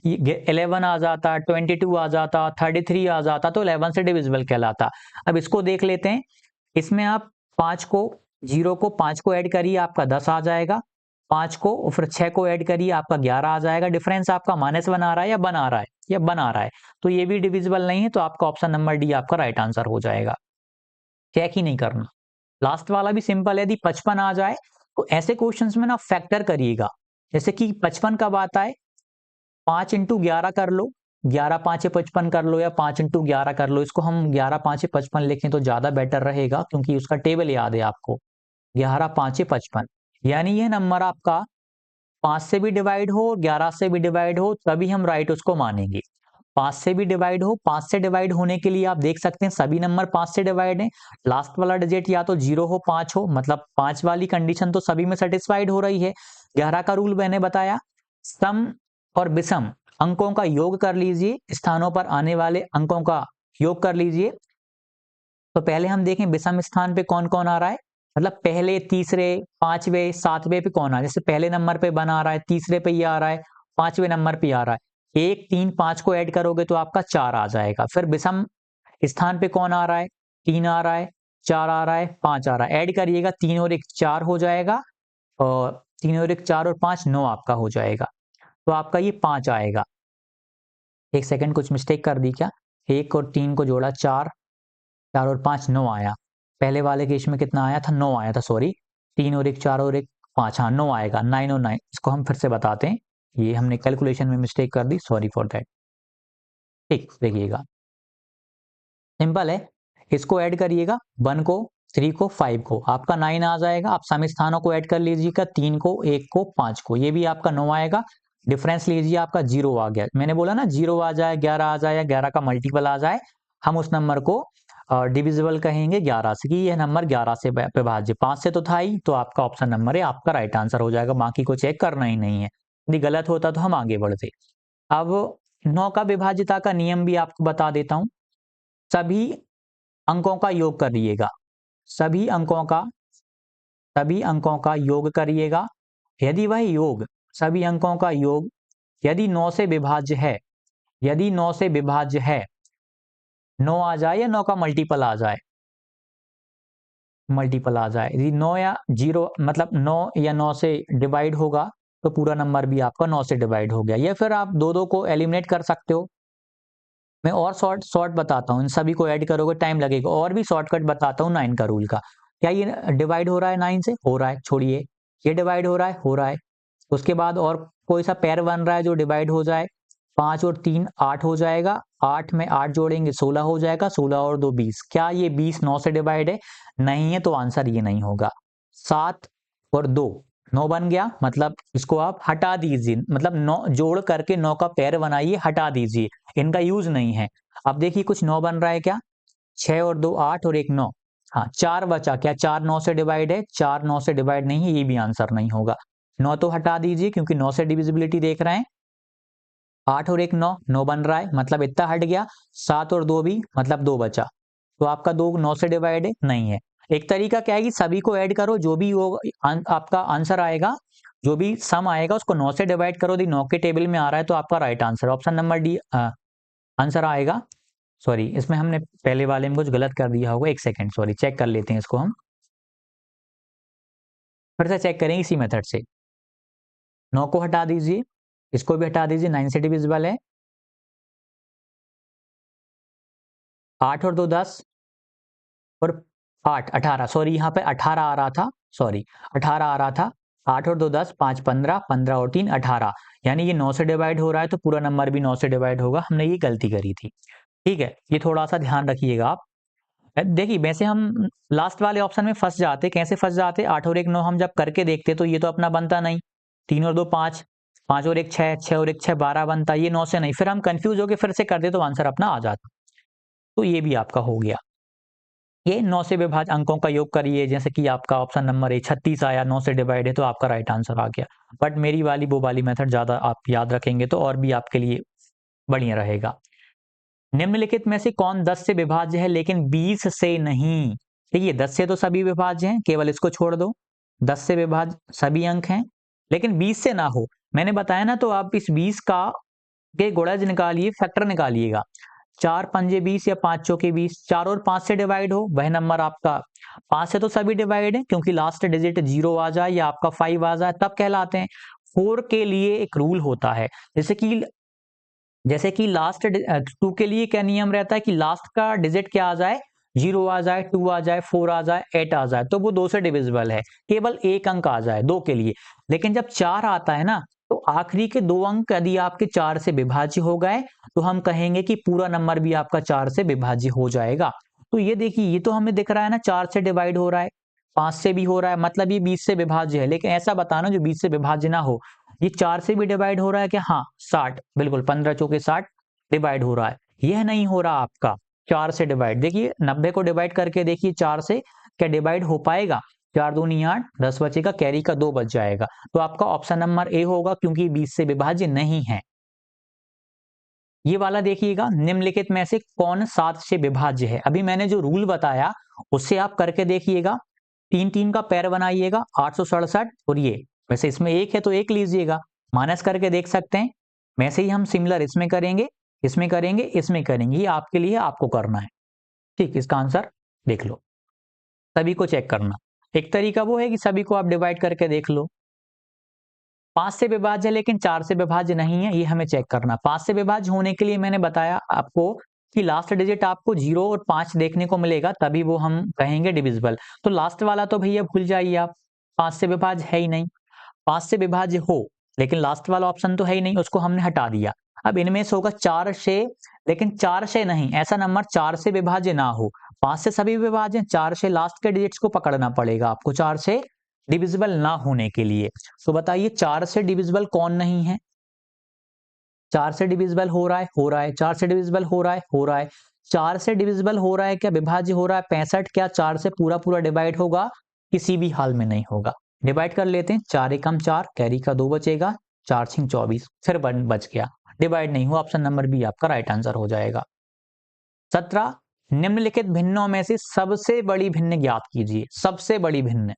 11 आ जाता, 22 आ जाता, 33 आ जाता, तो 11 से डिविजिबल कहलाता। अब इसको देख लेते हैं। इसमें आप 5 को 0 को 5 को ऐड करिए, आपका 10 आ जाएगा। 5 को और फिर 6 को ऐड करिए, आपका 11 आ जाएगा। डिफरेंस आपका -1 आ रहा है या बना रहा है? या बना रहा है, तो ये भी डिविजिबल नहीं है, तो आपका ऑप्शन नंबर डी आपका राइट आंसर हो जाएगा। चेक ही नहीं करना। लास्ट वाला भी सिंपल है, यदि 55 आ जाए तो ऐसे क्वेश्चंस में ना फैक्टर करिएगा। जैसे कि 55 कब आता है, 5 × 11 कर लो, 11 5 55 कर लो या 5 इंटू 11 कर लो। इसको हम 11 5 55 लिखें तो ज़्यादा बेटर रहेगा, क्योंकि उसका टेबल याद है आपको। 11 5 55, यानी यह नंबर आपका 5 से भी डिवाइड हो, 11 से भी डिवाइड हो, तभी हम राइट उसको मानेंगे। 5 से भी डिवाइड हो, 5 से डिवाइड होने के लिए आप देख सकते हैं सभी नंबर 5 से डिवाइड हैं। लास्ट वाला डिजिट या तो 0 हो, 5 हो, मतलब 5 वाली कंडीशन तो सभी में सेटिस्फाइड हो रही है। 11 का रूल मैंने बताया, सम और विषम अंकों का योग कर लीजिए, स्थानों पर आने वाले अंकों का योग कर लीजिए। तो पहले हम देखें विषम स्थान पे कौन कौन आ रहा है, मतलब पहले, तीसरे, पांचवे, सातवें पे कौन आ रहा है। जैसे पहले नंबर पे 1 आ रहा है, तीसरे पे ये आ रहा है, पांचवें नंबर पे आ रहा है। 1 3 5 को ऐड करोगे तो आपका 4 आ जाएगा। फिर विषम स्थान पे कौन आ रहा है, 3 आ रहा है, 4 आ रहा है, 5 आ रहा है। ऐड करिएगा, 3 और 1 4 हो जाएगा, और 3 और 1 4 और 5 9 आपका हो जाएगा। तो आपका ये 5 आएगा। एक सेकंड, कुछ मिस्टेक कर दी क्या, 1 और 3 को जोड़ा 4, 4 और 5 9 आया। पहले वाले केस में कितना आया था, 9 आया था, सॉरी। 3 और 1 4 और 1 5, हाँ 9 आएगा, 9 और 9। इसको हम फिर से बताते हैं, ये हमने कैलकुलेशन में मिस्टेक कर दी, सॉरी फॉर दैट। ठीक, देखिएगा सिंपल है। इसको ऐड करिएगा, 1 को, 3 को, 5 को, आपका 9 आ जाएगा। आप सम स्थानों को ऐड कर लीजिएगा, 3 को, 1 को, 5 को, ये भी आपका 9 आएगा। डिफरेंस लीजिए, आपका 0 आ गया। मैंने बोला ना 0 आ जाए, 11 आ जाए, या 11 का मल्टीपल आ जाए, हम उस नंबर को डिविजिबल कहेंगे 11 से, कि यह नंबर 11 से विभाज्य। 5 से तो था ही, तो आपका ऑप्शन नंबर है आपका राइट आंसर हो जाएगा। बाकी को चेक करना ही नहीं है, यदि गलत होता तो हम आगे बढ़ते। अब 9 का विभाज्यता का नियम भी आपको बता देता हूं। सभी अंकों का योग करिएगा, सभी अंकों का, सभी अंकों का योग करिएगा। यदि वह योग, सभी अंकों का योग यदि 9 से विभाज्य है, यदि 9 से विभाज्य है, 9 आ जाए या 9 का मल्टीपल आ जाए, मल्टीपल आ जाए, यदि 9 या 0, मतलब 9 या 9 से डिवाइड होगा, तो पूरा नंबर भी आपका 9 से डिवाइड हो गया। या फिर आप दो दो को एलिमिनेट कर सकते हो। मैं और शॉर्ट बताता हूँ, इन सभी को ऐड करोगे टाइम लगेगा। और भी शॉर्टकट बताता हूँ 9 का रूल का। क्या ये डिवाइड हो रहा है 9 से, हो रहा है, छोड़िए। ये डिवाइड हो रहा है, हो रहा है। उसके बाद और कोई सा पेयर बन रहा है जो डिवाइड हो जाए, 5 और 3 8 हो जाएगा, 8 में 8 जोड़ेंगे 16 हो जाएगा, 16 और 2 20। क्या ये 20 9 से डिवाइड है, नहीं है, तो आंसर ये नहीं होगा। 7 और 2 9 बन गया, मतलब इसको आप हटा दीजिए, मतलब 9 जोड़ करके 9 का पेयर बनाइए, हटा दीजिए, इनका यूज नहीं है। अब देखिए कुछ 9 बन रहा है क्या, 6 और 2 8 और 1 9, हाँ 4 बचा। क्या 4 9 से डिवाइड है, 4 9 से डिवाइड नहीं है, ये भी आंसर नहीं होगा। 9 तो हटा दीजिए, क्योंकि 9 से डिविजिबिलिटी देख रहे हैं। 8 और 1 9, 9 बन रहा है, मतलब इतना हट गया। 7 और 2 भी, मतलब 2 बचा। तो आपका 2 9 से डिवाइड है, नहीं है। एक तरीका क्या है कि सभी को ऐड करो, जो भी वो आपका आंसर आएगा, जो भी सम आएगा उसको 9 से डिवाइड करो। यदि 9 के टेबल में आ रहा है तो आपका right answer option number D answer आएगा। सॉरी, इसमें हमने पहले वाले में कुछ गलत कर दिया होगा, एक सेकंड, सॉरी, चेक कर लेते हैं इसको हम, फिर से चेक करेंगे इसी मेथड से। 9 को हटा दीजिए, इसको भी हटा दीजिए, 9 से डिविजिबल है। 8 और 2 10, और 8 18, सॉरी यहाँ पे 18 आ रहा था, सॉरी 18 आ रहा था। 8 और 2 10, 5 15, 15 और 3 18, यानी ये 9 से डिवाइड हो रहा है, तो पूरा नंबर भी 9 से डिवाइड होगा। हमने ये गलती करी थी, ठीक है, ये थोड़ा सा ध्यान रखिएगा आप। देखिए वैसे हम लास्ट वाले ऑप्शन में फंस जाते, कैसे फंस जाते, 8 और 1 9 हम जब करके देखते तो ये तो अपना बनता नहीं। 3 और 2 5, 5 और 1 6, 6 और 1 6 12 बनता, ये 9 से नहीं। फिर हम कंफ्यूज होके फिर से करते तो आंसर अपना आ जाता। तो ये भी आपका हो गया। ये 9 से विभाज्य अंकों का योग करिए, जैसे कि आपका ऑप्शन नंबर ए 36 आया, 9 से डिवाइड है, तो आपका राइट आंसर आ गया। बट मेरी वाली वो वाली मेथड ज़्यादा आप याद रखेंगे तो और भी आपके लिए बढ़िया रहेगा। निम्नलिखित में से कौन 10 से विभाज्य है लेकिन 20 से नहीं। देखिए 10 से तो सभी विभाज्य हैं, केवल इसको छोड़ दो। 10 से विभाज्य सभी अंक हैं, लेकिन 20 से ना हो। मैंने बताया ना, तो आप इस 20 का के गुणज निकालिए, फैक्टर निकालिएगा। 4 पंजे 20 या 5 चौके 20, 4 और 5 से डिवाइड हो, वह नंबर आपका 5 से तो सभी डिवाइड है, क्योंकि लास्ट डिजिट 0 आ जाए या आपका 5 आ जाए तब कहलाते हैं। 4 के लिए एक रूल होता है, जैसे कि लास्ट 2 के लिए क्या नियम रहता है कि लास्ट का डिजिट क्या आ जाए, 0 आ जाए, 2 आ जाए, 4 आ जाए, 8 आ जाए, तो वो 2 से डिविजिबल है। केवल एक अंक आ जाए 2 के लिए। लेकिन जब 4 आता है ना, तो आखिरी के 2 अंक यदि आपके 4 से विभाज्य हो गए तो हम कहेंगे कि पूरा नंबर भी आपका 4 से विभाज्य हो जाएगा। तो ये देखिए, ये तो हमें दिख रहा है ना 4 से डिवाइड हो रहा है, 5 से भी हो रहा है, मतलब ये 20 से विभाज्य है। लेकिन ऐसा बताना जो 20 से विभाज्य ना हो। ये 4 से भी डिवाइड हो रहा है कि हाँ 60, बिल्कुल 15 चौके 60 डिवाइड हो रहा है। यह नहीं हो रहा आपका 4 से डिवाइड। देखिए 90 को डिवाइड करके देखिए 4 से, क्या डिवाइड हो पाएगा? 4 दूनी 8, 10 बचेगा, कैरी का 2 बच जाएगा। तो आपका ऑप्शन नंबर ए होगा, क्योंकि 20 से विभाज्य नहीं है। ये वाला देखिएगा, निम्नलिखित में से कौन 7 से विभाज्य है? अभी मैंने जो रूल बताया उससे आप करके देखिएगा। 3-3 का पैर बनाइएगा, 867, और ये वैसे इसमें 1 है तो 1 लीजिएगा, माइनस करके देख सकते हैं। वैसे ही हम सिमिलर इसमें करेंगे, इसमें करेंगे, इसमें करेंगे। ये आपके लिए आपको करना है। ठीक, इसका आंसर देख लो, सभी को चेक करना। एक तरीका वो है कि सभी को आप डिवाइड करके देख लो। 5 से विभाज्य है लेकिन 4 से विभाज्य नहीं है, ये हमें चेक करना। 5 से विभाज्य होने के लिए मैंने बताया आपको कि लास्ट डिजिट आपको 0 और 5 देखने को मिलेगा, तभी वो हम कहेंगे डिविजिबल। तो लास्ट वाला तो भैया भूल जाइए आप, 5 से विभाज्य है ही नहीं। 5 से विभाज्य हो लेकिन लास्ट वाला ऑप्शन तो है ही नहीं, उसको हमने हटा दिया। अब इनमें से होगा 4 से, लेकिन 4 से नहीं, ऐसा नंबर 4 से विभाज्य ना हो। 5 से सभी विभाज्य, 4 से लास्ट के डिजिट्स को पकड़ना पड़ेगा आपको 4 से डिविजिबल ना होने के लिए। तो बताइए 4 से डिविजिबल कौन नहीं है? 4 से डिविजिबल हो रहा है, हो रहा है। 4 से डिविजिबल हो रहा है, हो रहा है। 4 से डिविजिबल हो रहा है, क्या विभाज्य हो रहा है 65? क्या 4 से पूरा पूरा डिवाइड होगा? किसी भी हाल में नहीं होगा। डिवाइड कर लेते हैं, 4 एकम 4, कैरी का 2 बचेगा, 4 छिंग 24, फिर 1 बच गया। डिवाइड नहीं हुआ, ऑप्शन नंबर बी आपका राइट आंसर हो जाएगा। 17, निम्नलिखित भिन्नों में से सबसे बड़ी भिन्न ज्ञात कीजिए। सबसे बड़ी भिन्न,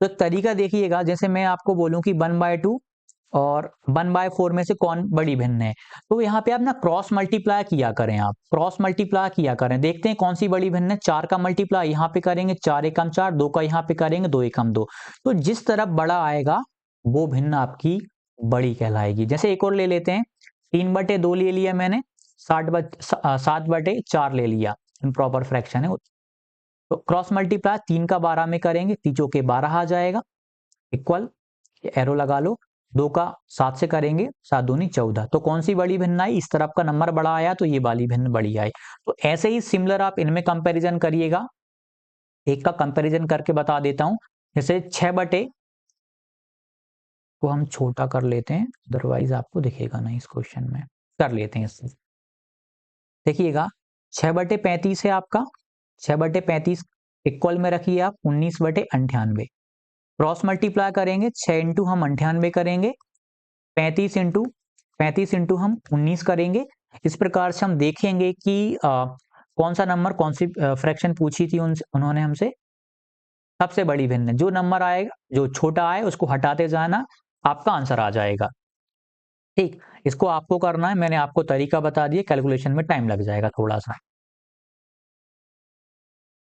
तो एक तरीका देखिएगा, जैसे मैं आपको बोलूं कि 1/2 और 1/4 में से कौन बड़ी भिन्न है, तो यहाँ पे आप ना क्रॉस मल्टीप्लाई किया करें। आप क्रॉस मल्टीप्लाई किया करें, देखते हैं कौन सी बड़ी भिन्न है। 4 का मल्टीप्लाई यहाँ पे करेंगे, 4 एकम 4, 2 का यहाँ पे करेंगे, 2 एकम 2। तो जिस तरफ बड़ा आएगा वो भिन्न आपकी बड़ी कहलाएगी। जैसे एक और ले लेते हैं, 3/2 ले लिया मैंने, 7/4 ले लिया, इम्प्रॉपर फ्रैक्शन है। तो क्रॉस मल्टीप्लाई 3 का 12 में करेंगे, तीचों के 12 आ जाएगा, इक्वल, एरो लगा लो। 2 का 7 से करेंगे, 7 दूनी 14। तो कौन सी बड़ी भिन्न आई? इस तरफ का नंबर बड़ा आया तो ये वाली भिन्न बड़ी आई। तो ऐसे ही सिमिलर आप इनमें कंपैरिजन करिएगा। एक का कंपैरिजन करके बता देता हूं, जैसे 6/, को हम छोटा कर लेते हैं, अदरवाइज आपको दिखेगा नहीं इस क्वेश्चन में। कर लेते हैं इससे, देखिएगा 6/35 है आपका, 6/35 इक्वल में रखिए आप 19/98। क्रॉस मल्टीप्लाई करेंगे, 6 इंटू हम 98 करेंगे, 35 इंटू हम 19 करेंगे। इस प्रकार से हम देखेंगे कि कौन सा नंबर, कौन सी फ्रैक्शन पूछी थी उन्होंने हमसे, सबसे बड़ी भिन्न। जो नंबर आएगा, जो छोटा आए उसको हटाते जाना, आपका आंसर आ जाएगा। ठीक, इसको आपको करना है, मैंने आपको तरीका बता दिया, कैलकुलेशन में टाइम लग जाएगा थोड़ा सा।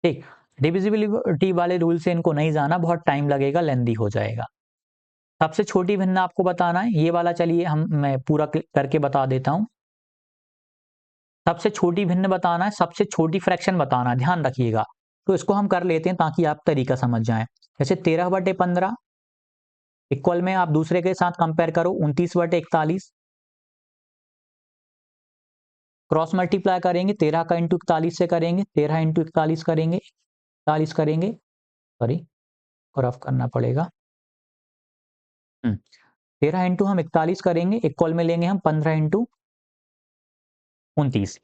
ठीक, डिविजिबिलिटी वाले रूल से इनको नहीं जाना, बहुत टाइम लगेगा, लेंदी हो जाएगा। सबसे छोटी भिन्न आपको बताना है, ये वाला चलिए मैं पूरा करके बता देता हूं। सबसे छोटी भिन्न बताना है, सबसे छोटी फ्रैक्शन बताना है, ध्यान रखिएगा। तो इसको हम कर लेते हैं ताकि आप तरीका समझ जाएं। जैसे 13/15 इक्वल में आप दूसरे के साथ कंपेयर करो, 29/41। क्रॉस मल्टीप्लाई करेंगे, 13 का इंटू 41 से करेंगे, 13 इंटू 41 करेंगे, 41 करेंगे, सॉरी रफ करना पड़ेगा। 13 इंटू हम 41 करेंगे, इक्वल में लेंगे हम 15 इंटू 29।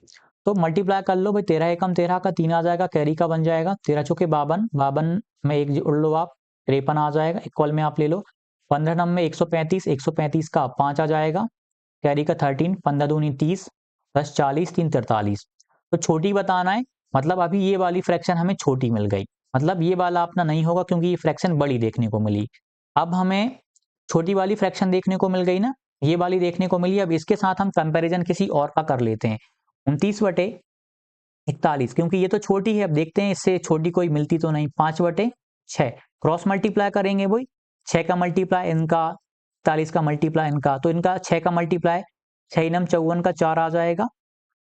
तो मल्टीप्लाई कर लो भाई, 13 एकम 13 का 3 आ जाएगा, कैरी का बन जाएगा, 13 चौके 52, 52 में एक जोड़ लो आप, 53 आ जाएगा, इक्वल में आप ले लो। 15 नंबर में 135, 135 का 5 आ जाएगा, कैरी का 13, 15 दूनी 30, 10 40, 3 43। तो छोटी बताना है, मतलब अभी ये वाली फ्रैक्शन हमें छोटी मिल गई, मतलब ये वाला अपना नहीं होगा क्योंकि ये फ्रैक्शन बड़ी देखने को मिली। अब हमें छोटी वाली फ्रैक्शन देखने को मिल गई ना, ये वाली देखने को मिली। अब इसके साथ हम कंपैरिजन किसी और का कर लेते हैं, 29/41, क्योंकि ये तो छोटी है। अब देखते हैं इससे छोटी कोई मिलती तो नहीं, 5/6। क्रॉस मल्टीप्लाई करेंगे वही, 6 का मल्टीप्लाई इनका, 41 का मल्टीप्लाई इनका, तो इनका 6 का मल्टीप्लाई, 6 नम 54 का 4 आ जाएगा,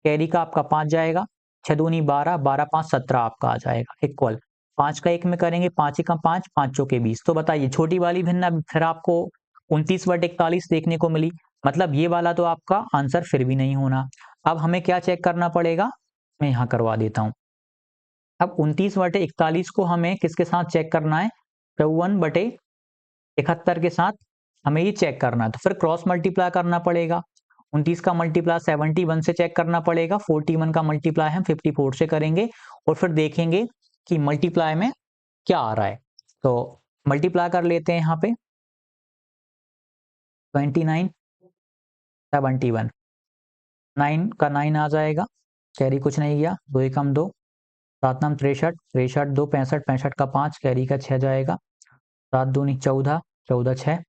कैरी का आपका 5 जाएगा, 6 दूनी 12, 12 5 17 आपका आ जाएगा, इक्वल। 5 का 1 में करेंगे, 5 एकम 5, 5 चौके 20। तो बताइए छोटी वाली भिन्न फिर आपको 29/41 देखने को मिली, मतलब ये वाला तो आपका आंसर फिर भी नहीं होना। अब हमें क्या चेक करना पड़ेगा, मैं यहाँ करवा देता हूँ। अब 29/41 को हमें किसके साथ चेक करना है, 54/71 के साथ हमें ये चेक करना है, तो फिर क्रॉस मल्टीप्लाई करना पड़ेगा। 29 का मल्टीप्लाई 71 से चेक करना पड़ेगा, 41 का मल्टीप्लाई हम 54 से करेंगे और फिर देखेंगे कि मल्टीप्लाई में क्या आ रहा है। तो मल्टीप्लाई कर लेते हैं यहाँ पे 29 71, 9 का 9 आ जाएगा, कैरी कुछ नहीं गया, 2 एकम 2, 7 नम 63, 63 2 65, 65 का 5, कैरी का 6 जाएगा, 7 दूनी 14, 14 6,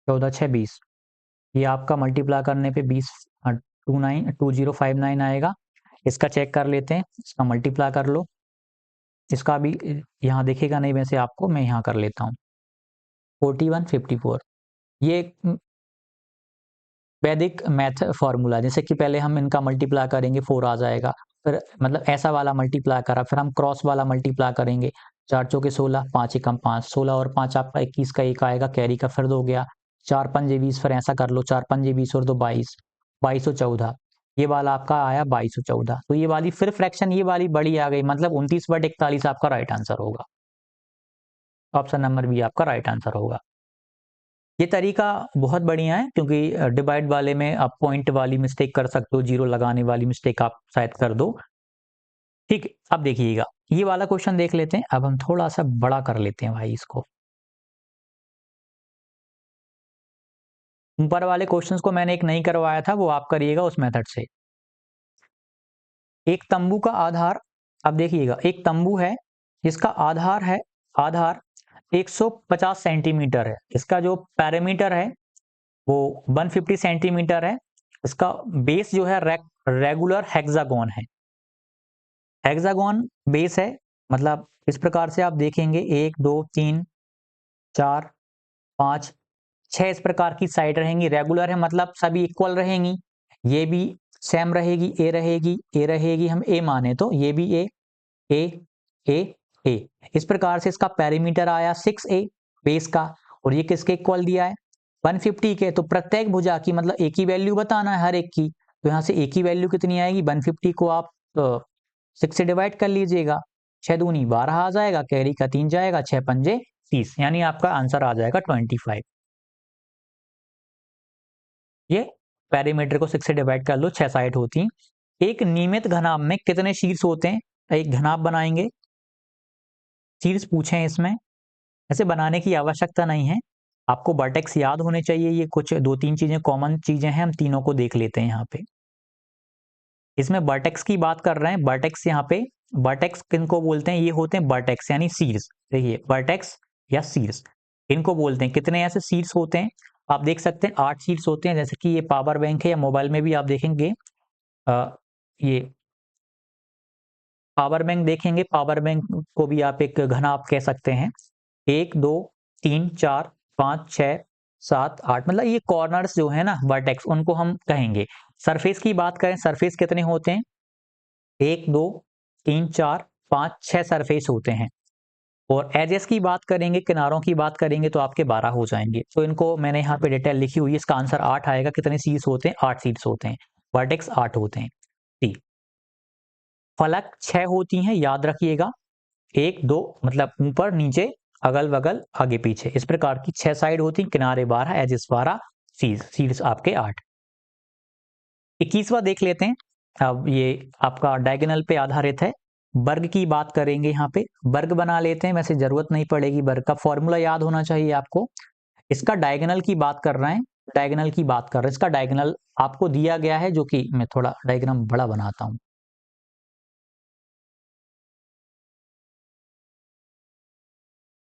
14 6 20। ये आपका मल्टीप्लाई करने पे 20 2059 आएगा। इसका चेक कर लेते हैं, इसका मल्टीप्लाई कर लो, इसका भी यहाँ दिखेगा नहीं वैसे आपको, मैं यहाँ कर लेता हूँ 4154। ये वैदिक मैथ फार्मूला, जैसे कि पहले हम इनका मल्टीप्लाई करेंगे 4 आ जाएगा, फिर मतलब ऐसा वाला मल्टीप्लाई करा, फिर हम क्रॉस वाला मल्टीप्लाई करेंगे, 4 चौके 16, 5 एकम 5, 16 और 5 आपका 21 का 1 आएगा, कैरी का फिर 2 गया, 4 पंजे 20, फिर ऐसा कर लो 4 पंजे 20 और 2 22, 2214, ये वाला आपका आया 2214। तो ये वाली फिर फ्रैक्शन ये वाली बड़ी आ गई, मतलब 29/41 आपका राइट आंसर होगा। ऑप्शन नंबर बी आपका राइट आंसर होगा। ये तरीका बहुत बढ़िया है, क्योंकि डिवाइड वाले में आप पॉइंट वाली मिस्टेक कर सकते हो, जीरो लगाने वाली मिस्टेक आप शायद कर दो। ठीक है, अब देखिएगा ये वाला क्वेश्चन देख लेते हैं। अब हम थोड़ा सा बड़ा कर लेते हैं भाई इसको। ऊपर वाले क्वेश्चंस को मैंने एक नहीं करवाया था, वो आप करिएगा उस मेथड से। एक तंबू का आधार, अब देखिएगा एक तंबू है जिसका आधार है, आधार 150 सेंटीमीटर है, इसका जो पैरामीटर है वो 150 सेंटीमीटर है, इसका बेस जो है रेगुलर हेक्सागोन है, हेक्सागोन बेस है। मतलब इस प्रकार से आप देखेंगे 1 2 3 4 5 6 इस प्रकार की साइड रहेंगी, रेगुलर है मतलब सभी इक्वल रहेंगी, ये भी सेम रहेगी, ए रहेगी, ए रहेगी, हम ए माने तो ये भी ए ए ए ए, इस प्रकार से इसका पेरीमीटर आया 6a बेस का, और ये किसके इक्वल दिया है 150 के। तो प्रत्येक भुजा की मतलब एक ही वैल्यू बताना है हर एक की, तो यहाँ से एक ही वैल्यू कितनी आएगी 150 को आप 6 से डिवाइड कर लीजिएगा, 6 दूनी 12 आ जाएगा, कैरी का 3 जाएगा, 6 पंजे 30, यानी आपका आंसर आ जाएगा 25। ये पेरीमीटर को 6 से डिवाइड कर लो, 6 साइड होती हैं। एक नियमित घनाभ में कितने शीर्ष होते हैं, एक घनाभ बनाएंगे, शीर्ष पूछे हैं इसमें, ऐसे बनाने की आवश्यकता नहीं है, आपको वर्टेक्स याद होने चाहिए। ये कुछ 2-3 चीजें कॉमन चीजें हैं, हम तीनों को देख लेते हैं यहाँ पे। इसमें वर्टेक्स की बात कर रहे हैं, वर्टेक्स यहाँ पे वर्टेक्स किनको बोलते हैं, ये होते हैं वर्टेक्स यानी शीर्ष। देखिए वर्टेक्स या शीर्ष इनको बोलते हैं। कितने ऐसे शीर्ष होते हैं आप देख सकते हैं, 8 शीर्ष होते हैं। जैसे कि ये पावर बैंक है, या मोबाइल में भी आप देखेंगे ये पावर बैंक देखेंगे, पावर बैंक को भी आप एक घनाभ कह सकते हैं। 1 2 3 4 5 6 7 8, मतलब ये कॉर्नर्स जो है ना वर्टेक्स, उनको हम कहेंगे। सरफेस की बात करें, सरफेस कितने होते हैं 1 2 3 4 5 6 सरफेस होते हैं। और एजेस की बात करेंगे, किनारों की बात करेंगे तो आपके 12 हो जाएंगे। तो इनको मैंने यहाँ पे डिटेल लिखी हुई है, इसका आंसर 8 आएगा। कितने शीर्ष होते हैं 8 शीर्ष होते हैं, वर्टेक्स 8 होते हैं। ठीक, फलक 6 होती हैं, याद रखिएगा, 1 2 मतलब ऊपर नीचे अगल बगल आगे पीछे, इस प्रकार की 6 साइड होती, किनारे 12, एजेस 12, शीर्ष आपके 8। 21वां देख लेते हैं। अब ये आपका डायगोनल पे आधारित है, वर्ग की बात करेंगे। यहाँ पे वर्ग बना लेते हैं, वैसे जरूरत नहीं पड़ेगी, वर्ग का फॉर्मूला याद होना चाहिए आपको। इसका डायगोनल की बात कर रहे हैं, डायगोनल की बात कर रहे हैं, इसका डायगोनल आपको दिया गया है, जो कि मैं थोड़ा डायग्राम बड़ा बनाता हूं।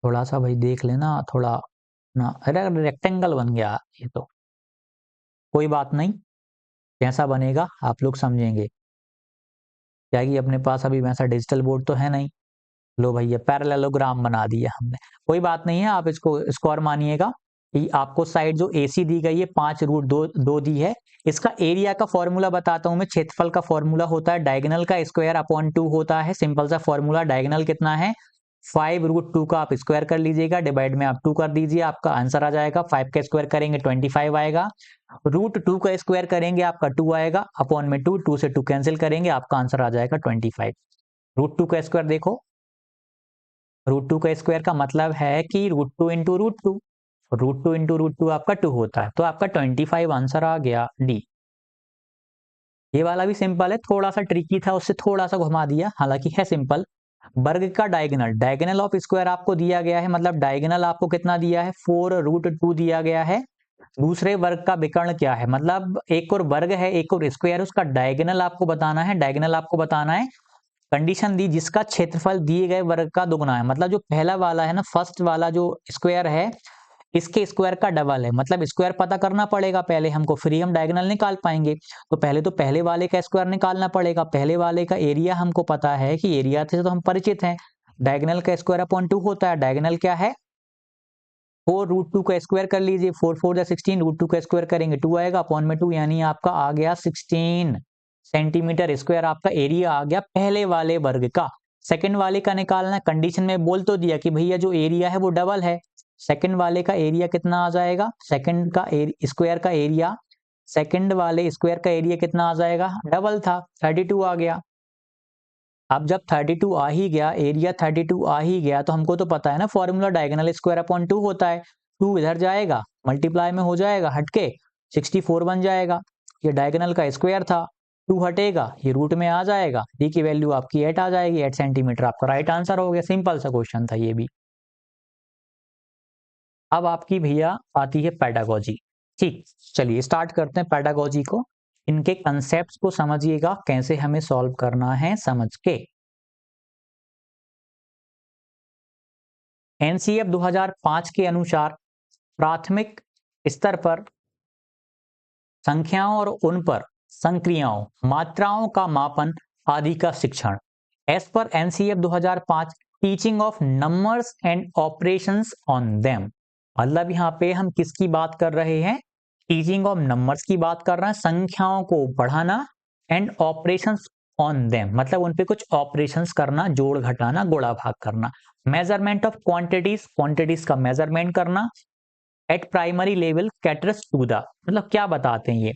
थोड़ा सा भाई देख लेना, थोड़ा ना, अरे रेक्टेंगल बन गया ये तो, कोई बात नहीं, कैसा बनेगा आप लोग समझेंगे। क्या कि अपने पास अभी वैसा डिजिटल बोर्ड तो है नहीं। लो भैया पैरेललोग्राम बना दिया हमने, कोई बात नहीं है, आप इसको स्क्वायर मानिएगा। कि आपको साइड जो AC दी गई है 5√2 दी है, इसका एरिया का फॉर्मूला बताता हूं मैं। क्षेत्रफल का फॉर्मूला होता है डायगोनल का स्क्वायर अपॉन 2 होता है, सिंपल सा फॉर्मूला। डायगोनल कितना है 5√2 का आप स्क्वायर कर लीजिएगा, डिवाइड में आप 2 कर दीजिए, आपका आंसर आ जाएगा। 5 का स्क्वायर करेंगे 25 आएगा, √2 का स्क्वायर करेंगे आपका 2 आएगा, अपॉन में 2 से 2 कैंसिल करेंगे, आपका आंसर आ जाएगा 25। √2 का स्क्वायर देखो, √2 का स्क्वायर का मतलब है कि √2 इंटू √2, √2 इंटू √2 आपका 2 होता है, तो आपका 25 आंसर आ गया डी। ये वाला भी सिंपल है, थोड़ा सा ट्रिकी था, उससे थोड़ा सा घुमा दिया, हालांकि है सिंपल। वर्ग का डायगोनल, डायगोनल ऑफ स्क्वायर आपको दिया गया है, मतलब डायगोनल आपको कितना दिया है, 4√2 दिया गया है। दूसरे वर्ग का विकर्ण क्या है, मतलब एक और वर्ग है एक और स्क्वायर है, उसका डायगोनल आपको बताना है, डायगोनल आपको बताना है। कंडीशन दी जिसका क्षेत्रफल दिए गए वर्ग का दुगना है, मतलब जो पहला वाला है ना, फर्स्ट वाला जो स्क्वायर है, इसके स्क्वायर का डबल है, मतलब स्क्वायर पता करना पड़ेगा पहले हमको, फिर ही हम डायगोनल निकाल पाएंगे। तो पहले तो पहले वाले का स्क्वायर निकालना पड़ेगा, पहले वाले का एरिया हमको पता है कि एरिया से तो हम परिचित हैं, डायगोनल का स्क्वायर अपॉन 2 होता है, डायगोनल क्या है 4√2 का स्क्वायर कर लीजिए, 4×4 = 16, √2 का स्क्वायर करेंगे 2 आएगा, अपॉन में 2, यानी आपका आ गया 16 सेंटीमीटर स्क्वायर, आपका एरिया आ गया पहले वाले वर्ग का। सेकंड वाले का निकालना, कंडीशन में बोल तो दिया कि भैया जो एरिया है वो डबल है, सेकंड वाले का एरिया कितना आ जाएगा, सेकंड का स्क्वायर का एरिया, सेकंड वाले स्क्वायर का एरिया कितना आ जाएगा, डबल था 32 आ गया। अब जब 32 आ ही गया, एरिया 32 आ ही गया, तो हमको तो पता है ना फॉर्मूला, डायगोनल स्क्वायर अपॉन 2 होता है, 2 इधर जाएगा मल्टीप्लाई में हो जाएगा, हटके 64 बन जाएगा, ये डायगोनल का स्क्वायर था, 2 हटेगा ये रूट में आ जाएगा, डी की वैल्यू आपकी 8 आ जाएगी, 8 सेंटीमीटर आपका राइट आंसर हो गया। सिंपल सा क्वेश्चन था ये भी। अब आपकी भैया आती है पेडागोजी। ठीक, चलिए स्टार्ट करते हैं पेडागोजी को, इनके कंसेप्ट को समझिएगा कैसे हमें सॉल्व करना है समझ के। एनसीएफ 2005 के अनुसार प्राथमिक स्तर पर संख्याओं और उन पर संक्रियाओं, मात्राओं का मापन आदि का शिक्षण। As per NCF 2005, teaching of numbers and operations on them. मतलब यहाँ पे हम किसकी बात कर रहे हैं, टीचिंग ऑफ नंबर्स की बात कर रहे हैं, संख्याओं को बढ़ाना, एंड ऑपरेशंस ऑन देम मतलब उन पे कुछ ऑपरेशंस करना, जोड़ घटाना गुणा भाग करना। मेजरमेंट ऑफ क्वांटिटीज, क्वांटिटीज का मेजरमेंट करना at primary level caters to the, मतलब क्या बताते हैं ये,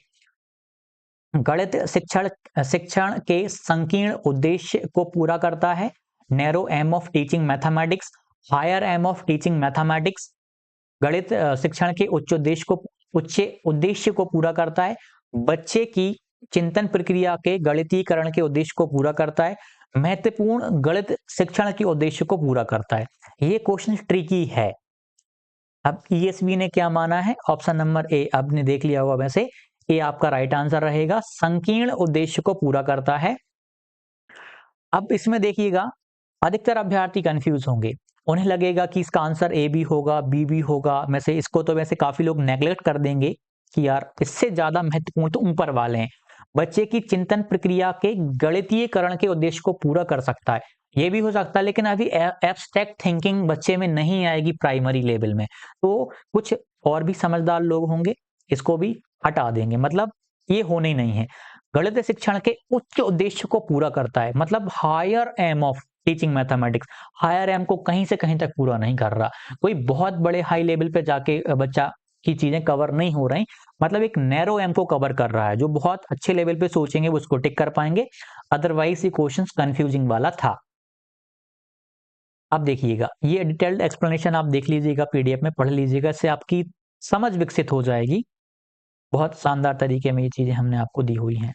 गणित शिक्षण शिक्षण के संकीर्ण उद्देश्य को पूरा करता है। Narrow aim of teaching mathematics, higher aim of teaching mathematics, गणित शिक्षण के उच्च उद्देश्य को पूरा करता है। बच्चे की चिंतन प्रक्रिया के गणितीकरण के उद्देश्य को पूरा करता है। महत्वपूर्ण गणित शिक्षण के उद्देश्य को पूरा करता है। ये क्वेश्चन ट्रिकी है। अब ईएसवी ने क्या माना है, ऑप्शन नंबर ए आपने देख लिया होगा, वैसे ए आपका राइट आंसर रहेगा, संकीर्ण उद्देश्य को पूरा करता है। अब इसमें देखिएगा अधिकतर अभ्यर्थी कंफ्यूज होंगे, उन्हें लगेगा कि इसका आंसर ए भी होगा बी भी होगा, में से इसको तो वैसे काफी लोग नेग्लेक्ट कर देंगे कि यार इससे ज्यादा महत्वपूर्ण तो ऊपर वाले हैं। बच्चे की चिंतन प्रक्रिया के गणितीयकरण के उद्देश्य को पूरा कर सकता है, ये भी हो सकता है, लेकिन अभी एब्स्ट्रैक्ट थिंकिंग बच्चे में नहीं आएगी प्राइमरी लेवल में, तो कुछ और भी समझदार लोग होंगे इसको भी हटा देंगे, मतलब ये होने ही नहीं है। गणित शिक्षण के उच्च उद्देश्य को पूरा करता है, मतलब higher aim of teaching mathematics, higher aim को कहीं से कहीं तक पूरा नहीं कर रहा, कोई बहुत बड़े हाई लेवल पे जाके बच्चा की चीजें कवर नहीं हो रही, मतलब एक नैरो एम को कवर कर रहा है, जो बहुत अच्छे लेवल पे सोचेंगे वो उसको टिक कर पाएंगे, अदरवाइज ये क्वेश्चन कंफ्यूजिंग वाला था। अब देखिएगा ये डिटेल्ड एक्सप्लेनेशन आप देख लीजिएगा, पीडीएफ में पढ़ लीजिएगा, इससे आपकी समझ विकसित हो जाएगी। बहुत शानदार तरीके में ये चीजें हमने आपको दी हुई हैं।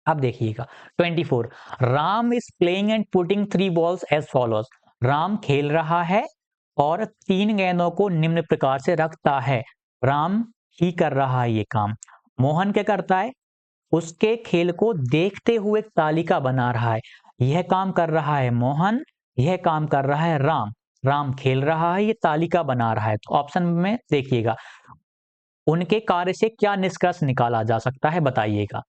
अब देखिएगा 24, Ram is playing and putting 3 balls as follows. Ram खेल रहा है और 3 गेंदों को निम्न प्रकार से रखता है। राम ही कर रहा है ये काम। मोहन क्या करता है, उसके खेल को देखते हुए एक तालिका बना रहा है। यह काम कर रहा है मोहन, यह काम कर रहा है राम। राम खेल रहा है, ये तालिका बना रहा है। तो ऑप्शन में देखिएगा उनके कार्य से क्या निष्कर्ष निकाला जा सकता है, बताइएगा।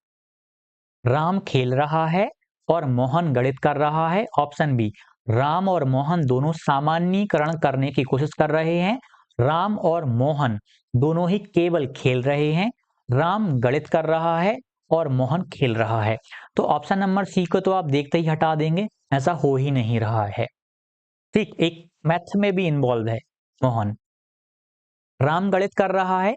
राम खेल रहा है और मोहन गणित कर रहा है। ऑप्शन बी, राम और मोहन दोनों सामान्यीकरण करने की कोशिश कर रहे हैं। राम और मोहन दोनों ही केवल खेल रहे हैं। राम गणित कर रहा है और मोहन खेल रहा है। तो ऑप्शन नंबर सी को तो आप देखते ही हटा देंगे, ऐसा हो ही नहीं रहा है। ठीक, एक मैथ में भी इन्वॉल्व है मोहन। राम गणित कर रहा है,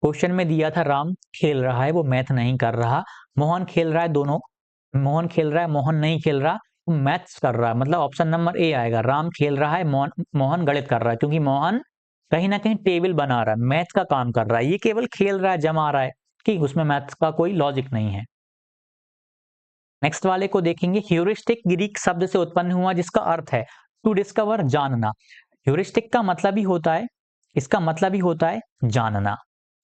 क्वेश्चन में दिया था राम खेल रहा है, वो मैथ नहीं कर रहा। मोहन खेल रहा है, दोनों, मोहन खेल रहा है, मोहन नहीं खेल रहा, वो मैथ्स कर रहा है। मतलब ऑप्शन नंबर ए आएगा, राम खेल रहा है, मोहन गणित कर रहा है, क्योंकि मोहन कहीं ना कहीं टेबल बना रहा है, मैथ का काम कर रहा है, ये केवल खेल रहा है, जमा रहा है, ठीक, उसमें मैथ्स का कोई लॉजिक नहीं है। नेक्स्ट वाले को देखेंगे, ह्यूरिस्टिक ग्रीक शब्द से उत्पन्न हुआ जिसका अर्थ है टू डिस्कवर, जानना। ह्यूरिस्टिक का मतलब ही होता है, इसका मतलब ही होता है जानना।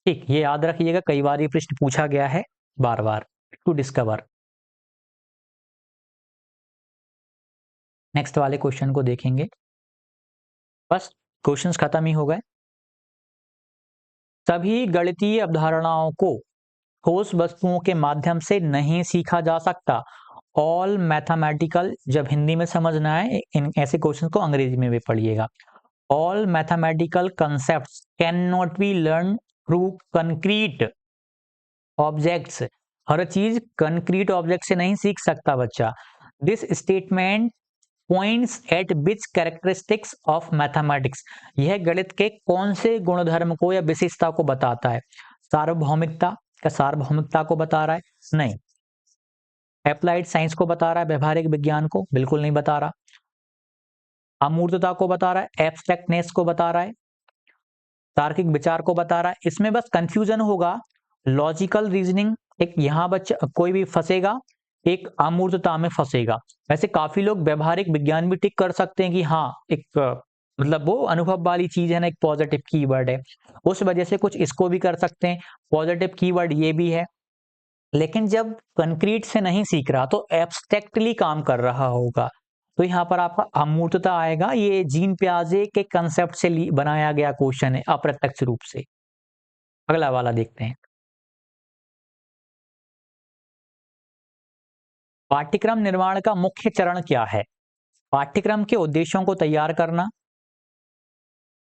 ठीक, ये याद रखिएगा, कई बार ये प्रश्न पूछा गया है बार बार, टू डिस्कवर। नेक्स्ट वाले क्वेश्चन को देखेंगे, बस क्वेश्चंस खत्म ही हो गए। सभी गणितीय अवधारणाओं को ठोस वस्तुओं के माध्यम से नहीं सीखा जा सकता। ऑल मैथमेटिकल, जब हिंदी में समझना है इन ऐसे क्वेश्चन को अंग्रेजी में भी पढ़िएगा। All mathematical concepts can not be learn through concrete objects. हर चीज कंक्रीट ऑब्जेक्ट से नहीं सीख सकता बच्चा। This statement points at which characteristics of mathematics. यह गणित के कौन से गुणधर्म को या विशेषता को बताता है? सार्वभौमिकता, क्या सार्वभौमिकता को बता रहा है? नहीं। एप्लाइड साइंस को बता रहा है, व्यवहारिक विज्ञान को? बिल्कुल नहीं बता रहा। अमूर्तता को बता रहा है, एब्स्ट्रैक्टनेस को बता रहा है, तार्किक विचार को बता रहा है। इसमें बस कंफ्यूजन होगा लॉजिकल रीजनिंग, एक यहाँ बच्चा कोई भी फंसेगा, एक अमूर्तता में फंसेगा। वैसे काफी लोग व्यवहारिक विज्ञान भी टिक कर सकते हैं कि हाँ, एक मतलब वो अनुभव वाली चीज है ना, एक पॉजिटिव कीवर्ड है, उस वजह से कुछ इसको भी कर सकते हैं, पॉजिटिव कीवर्ड ये भी है। लेकिन जब कंक्रीट से नहीं सीख रहा तो एब्स्ट्रैक्टली काम कर रहा होगा, तो यहाँ पर आपका अमूर्तता आएगा। ये जीन पियाजे के कंसेप्ट से बनाया गया क्वेश्चन है अप्रत्यक्ष रूप से। अगला वाला देखते हैं। पाठ्यक्रम निर्माण का मुख्य चरण क्या है? पाठ्यक्रम के उद्देश्यों को तैयार करना,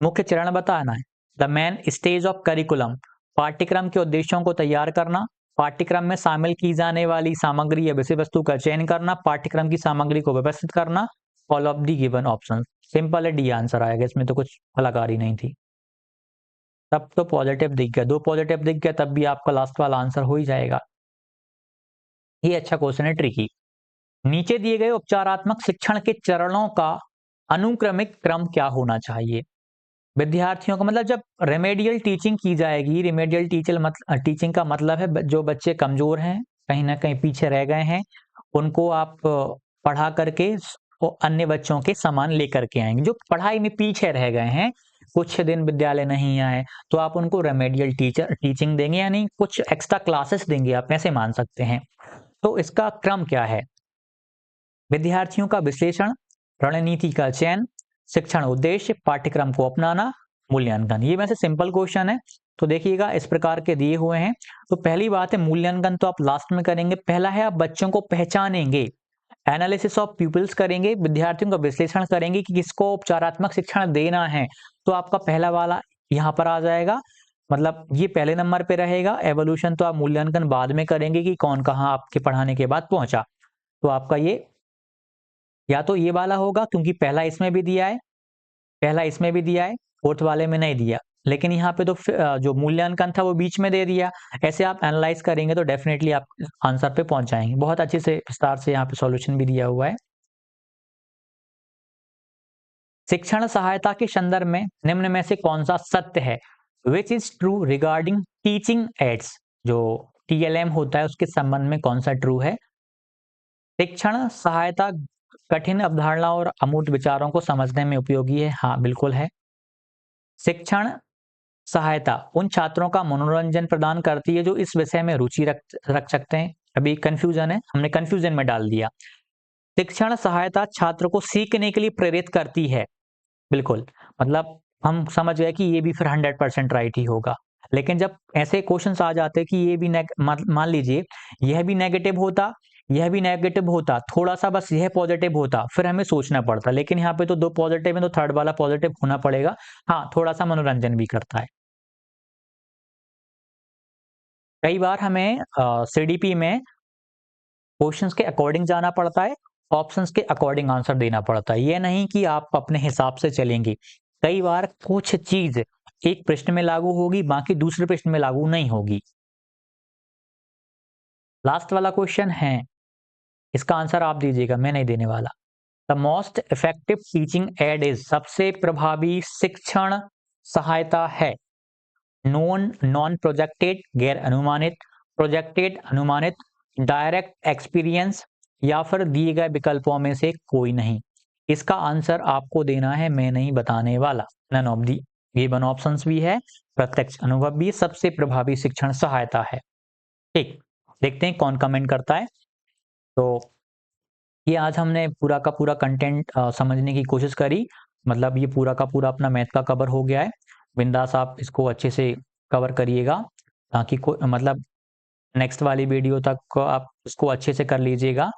मुख्य चरण बताना है। The main stage of curriculum, पाठ्यक्रम के उद्देश्यों को तैयार करना, पाठ्यक्रम में शामिल की जाने वाली सामग्री या विषय वस्तु का चयन करना, पाठ्यक्रम की सामग्री को व्यवस्थित करना। All of the given option. Simple है, डी आंसर आएगा, इसमें तो कुछ कलाकारी नहीं थी। तब तो पॉजिटिव दिख गया, दो पॉजिटिव दिख गया, तब भी आपका लास्ट वाला आंसर हो ही जाएगा। ये अच्छा क्वेश्चन है, ट्रिकी। नीचे दिए गए उपचारात्मक शिक्षण के चरणों का अनुक्रमिक क्रम क्या होना चाहिए? विद्यार्थियों का मतलब, जब रेमेडियल टीचिंग की जाएगी, रेमेडियल टीचिंग का मतलब है जो बच्चे कमजोर हैं, कहीं ना कहीं पीछे रह गए हैं, उनको आप पढ़ा करके अन्य बच्चों के समान लेकर के आएंगे। जो पढ़ाई में पीछे रह गए हैं, कुछ दिन विद्यालय नहीं आए, तो आप उनको रेमेडियल टीचिंग देंगे, यानी कुछ एक्स्ट्रा क्लासेस देंगे, आप ऐसे मान सकते हैं। तो इसका क्रम क्या है? विद्यार्थियों का विश्लेषण, रणनीति का चयन, शिक्षण उद्देश्य, पाठ्यक्रम को अपनाना, मूल्यांकन। ये वैसे सिंपल क्वेश्चन है, तो देखिएगा इस प्रकार के दिए हुए हैं। तो पहली बात है, मूल्यांकन तो आप लास्ट में करेंगे। पहला है, आप बच्चों को पहचानेंगे, एनालिसिस ऑफ पीपल्स करेंगे, विद्यार्थियों का विश्लेषण करेंगे कि किसको उपचारात्मक शिक्षण देना है। तो आपका पहला वाला यहाँ पर आ जाएगा, मतलब ये पहले नंबर पे रहेगा। एवोल्यूशन तो आप मूल्यांकन बाद में करेंगे कि कौन कहाँ आपके पढ़ाने के बाद पहुंचा। तो आपका ये या तो ये वाला होगा, क्योंकि पहला इसमें भी दिया है, पहला इसमें भी दिया है, फोर्थ वाले में नहीं दिया, लेकिन यहाँ पे तो जो मूल्यांकन था वो बीच में दे दिया। ऐसे आप एनालाइज करेंगे तो डेफिनेटली आप आंसर पे पहुंच जाएंगे। बहुत अच्छे से विस्तार से यहाँ पे सॉल्यूशन भी दिया हुआ है। शिक्षण सहायता के संदर्भ में निम्न में से कौन सा सत्य है? Which is true regarding teaching ads, जो TLM होता है उसके संबंध में कौन सा ट्रू है? शिक्षण सहायता कठिन अवधारणाओं और अमूर्त विचारों को समझने में उपयोगी है। हाँ, बिल्कुल है। शिक्षण सहायता उन छात्रों का मनोरंजन प्रदान करती है जो इस विषय में रुचि रख सकते हैं। अभी कंफ्यूजन है, हमने कंफ्यूजन में डाल दिया। शिक्षण सहायता छात्र को सीखने के लिए प्रेरित करती है, बिल्कुल, मतलब हम समझ गए कि ये भी फिर 100% राइट ही होगा। लेकिन जब ऐसे क्वेश्चंस आ जाते हैं कि ये भी मान लीजिए यह भी नेगेटिव होता, यह भी नेगेटिव होता, थोड़ा सा बस यह पॉजिटिव होता, फिर हमें सोचना पड़ता। लेकिन यहाँ पे तो दो पॉजिटिव है, तो थर्ड वाला पॉजिटिव होना पड़ेगा। हाँ, थोड़ा सा मनोरंजन भी करता है। कई बार हमें CDP में क्वेश्चंस के अकॉर्डिंग जाना पड़ता है, ऑप्शंस के अकॉर्डिंग आंसर देना पड़ता है। ये नहीं कि आप अपने हिसाब से चलेंगे। कई बार कुछ चीज एक प्रश्न में लागू होगी, बाकी दूसरे प्रश्न में लागू नहीं होगी। लास्ट वाला क्वेश्चन है, इसका आंसर आप दीजिएगा, मैं नहीं देने वाला। The most effective teaching add is, सबसे प्रभावी शिक्षण सहायता है। नॉन नॉन प्रोजेक्टेड, गैर अनुमानित, प्रोजेक्टेड अनुमानित, डायरेक्ट एक्सपीरियंस, या फिर दिए गए विकल्पों में से कोई नहीं। इसका आंसर आपको देना है, मैं नहीं बताने वाला। None of the given options भी है, प्रत्यक्ष अनुभव भी, सबसे प्रभावी शिक्षण सहायता है। ठीक, देखते हैं कौन कमेंट करता है। तो ये आज हमने पूरा का पूरा कंटेंट समझने की कोशिश करी। मतलब ये पूरा का पूरा अपना मैथ का कवर हो गया है। बिंदास आप इसको अच्छे से कवर करिएगा, ताकि मतलब नेक्स्ट वाली वीडियो तक आप इसको अच्छे से कर लीजिएगा।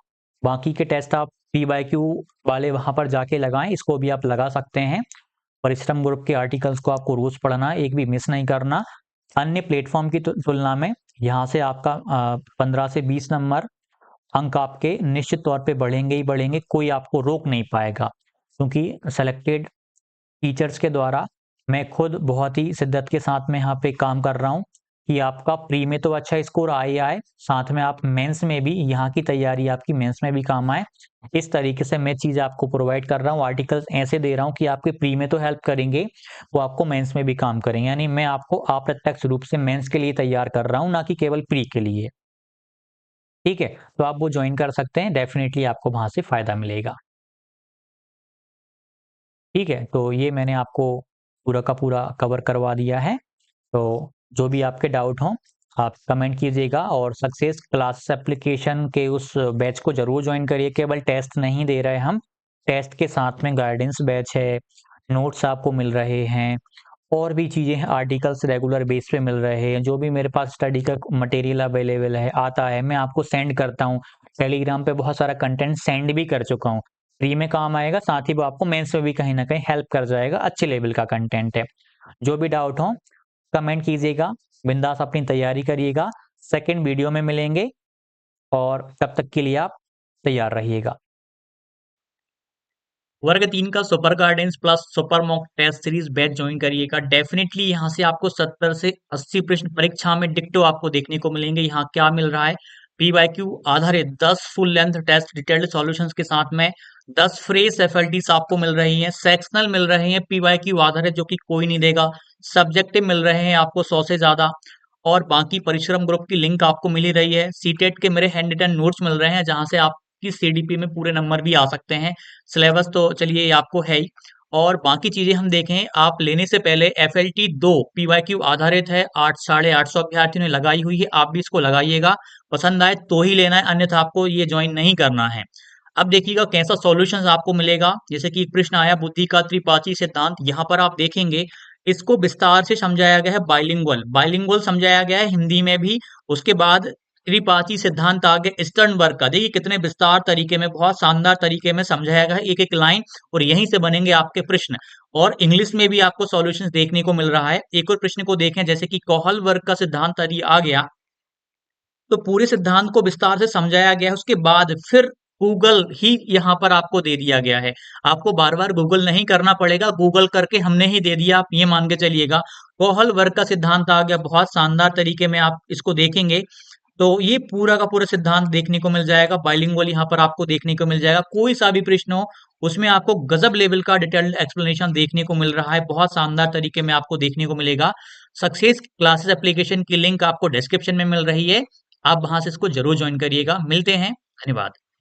बाकी के टेस्ट आप PYQ वाले वहाँ पर जाके लगाएं, इसको भी आप लगा सकते हैं। परिश्रम ग्रुप के आर्टिकल्स को आपको रोज पढ़ना, एक भी मिस नहीं करना। अन्य प्लेटफॉर्म की तुलना में यहाँ से आपका 15 से 20 नंबर अंक आपके निश्चित तौर पे बढ़ेंगे ही बढ़ेंगे, कोई आपको रोक नहीं पाएगा। क्योंकि सेलेक्टेड टीचर्स के द्वारा मैं खुद बहुत ही शिद्दत के साथ में यहाँ पे काम कर रहा हूँ कि आपका प्री में तो अच्छा स्कोर आए, साथ में आप मेंस में भी, यहाँ की तैयारी आपकी मेंस में भी काम आए। इस तरीके से मैं चीज़ आपको प्रोवाइड कर रहा हूँ, आर्टिकल्स ऐसे दे रहा हूँ कि आपके प्री में तो हेल्प करेंगे, वो आपको मेंस में भी काम करेंगे। यानी मैं आपको अप्रत्यक्ष रूप से मेंस के लिए तैयार कर रहा हूँ, ना कि केवल प्री के लिए। ठीक है, तो आप वो ज्वाइन कर सकते हैं, डेफिनेटली आपको वहाँ से फ़ायदा मिलेगा। ठीक है, तो ये मैंने आपको पूरा का पूरा कवर करवा दिया है। तो जो भी आपके डाउट हों आप कमेंट कीजिएगा, और सक्सेस क्लास एप्लीकेशन के उस बैच को ज़रूर ज्वाइन करिए। केवल टेस्ट नहीं दे रहे हम, टेस्ट के साथ में गाइडेंस बैच है, नोट्स आपको मिल रहे हैं, और भी चीज़ें हैं, आर्टिकल्स रेगुलर बेस पे मिल रहे हैं। जो भी मेरे पास स्टडी का मटेरियल अवेलेबल है आता है, मैं आपको सेंड करता हूँ। टेलीग्राम पे बहुत सारा कंटेंट सेंड भी कर चुका हूँ, फ्री में काम आएगा, साथ ही वो आपको मेंस में भी कहीं ना कहीं हेल्प कर जाएगा। अच्छे लेवल का कंटेंट है। जो भी डाउट हो कमेंट कीजिएगा, बिंदास अपनी तैयारी करिएगा। सेकंड वीडियो में मिलेंगे, और तब तक के लिए आप तैयार रहिएगा। वर्ग 3 का super gardens plus super mock test series batch join करिएगा। डेफिनेटली यहाँ से आपको 70 से 80 प्रश्न परीक्षा में डिक्टो आपको देखने को मिलेंगे। यहाँ क्या मिल रहा है, PYQ आधारित 10 full length test detailed solutions के साथ में 10 फ्रेश FLTs आपको मिल रही हैं, सेक्शनल मिल रहे हैं PYQ आधारित जो कि कोई नहीं देगा, सब्जेक्टिव मिल रहे हैं आपको 100 से ज्यादा, और बाकी परिश्रम ग्रुप की लिंक आपको मिल ही रही है। सीटेट के मेरे हैंड रिटन नोट्स मिल रहे हैं, जहां से आपकी CDP में पूरे नंबर भी आ सकते हैं। सिलेबस तो चलिए ये आपको है ही, और बाकी चीजें हम देखें, आप लेने से पहले FLT 2 PYQ आधारित है, 800-850 अभ्यर्थियों ने लगाई हुई है, आप भी इसको लगाइएगा। पसंद आए तो ही लेना है, अन्यथा आपको ये ज्वाइन नहीं करना है। अब देखिएगा कैसा सॉल्यूशंस आपको मिलेगा। जैसे कि एक प्रश्न आया, बुद्धि का त्रिपाची सिद्धांत, यहाँ पर आप देखेंगे इसको विस्तार से समझाया गया है, बाइलिंगुअल बाइलिंगुअल समझाया गया है हिंदी में भी। उसके बाद त्रिपाची सिद्धांत आगे स्टर्नबर्ग का, देखिए कितने विस्तार तरीके में, बहुत शानदार तरीके में समझाया गया है, एक एक लाइन, और यहीं से बनेंगे आपके प्रश्न। और इंग्लिश में भी आपको सॉल्यूशंस देखने को मिल रहा है। एक और प्रश्न को देखें, जैसे कि कोहल वर्ग का सिद्धांत यदि आ गया, तो पूरे सिद्धांत को विस्तार से समझाया गया है। उसके बाद फिर गूगल ही यहाँ पर आपको दे दिया गया है, आपको बार बार गूगल नहीं करना पड़ेगा, गूगल करके हमने ही दे दिया, आप ये मान के चलिएगा। कोहल वर्ग का सिद्धांत आ गया, बहुत शानदार तरीके में आप इसको देखेंगे तो ये पूरा का पूरा सिद्धांत देखने को मिल जाएगा। बाइलिंगुअल यहाँ पर आपको देखने को मिल जाएगा, कोई सा भी प्रश्न हो उसमें आपको गजब लेवल का डिटेल्ड एक्सप्लेनेशन देखने को मिल रहा है, बहुत शानदार तरीके में आपको देखने को मिलेगा। सक्सेस क्लासेस एप्लीकेशन की लिंक आपको डिस्क्रिप्शन में मिल रही है, आप वहां से इसको जरूर ज्वाइन करिएगा। मिलते हैं, धन्यवाद।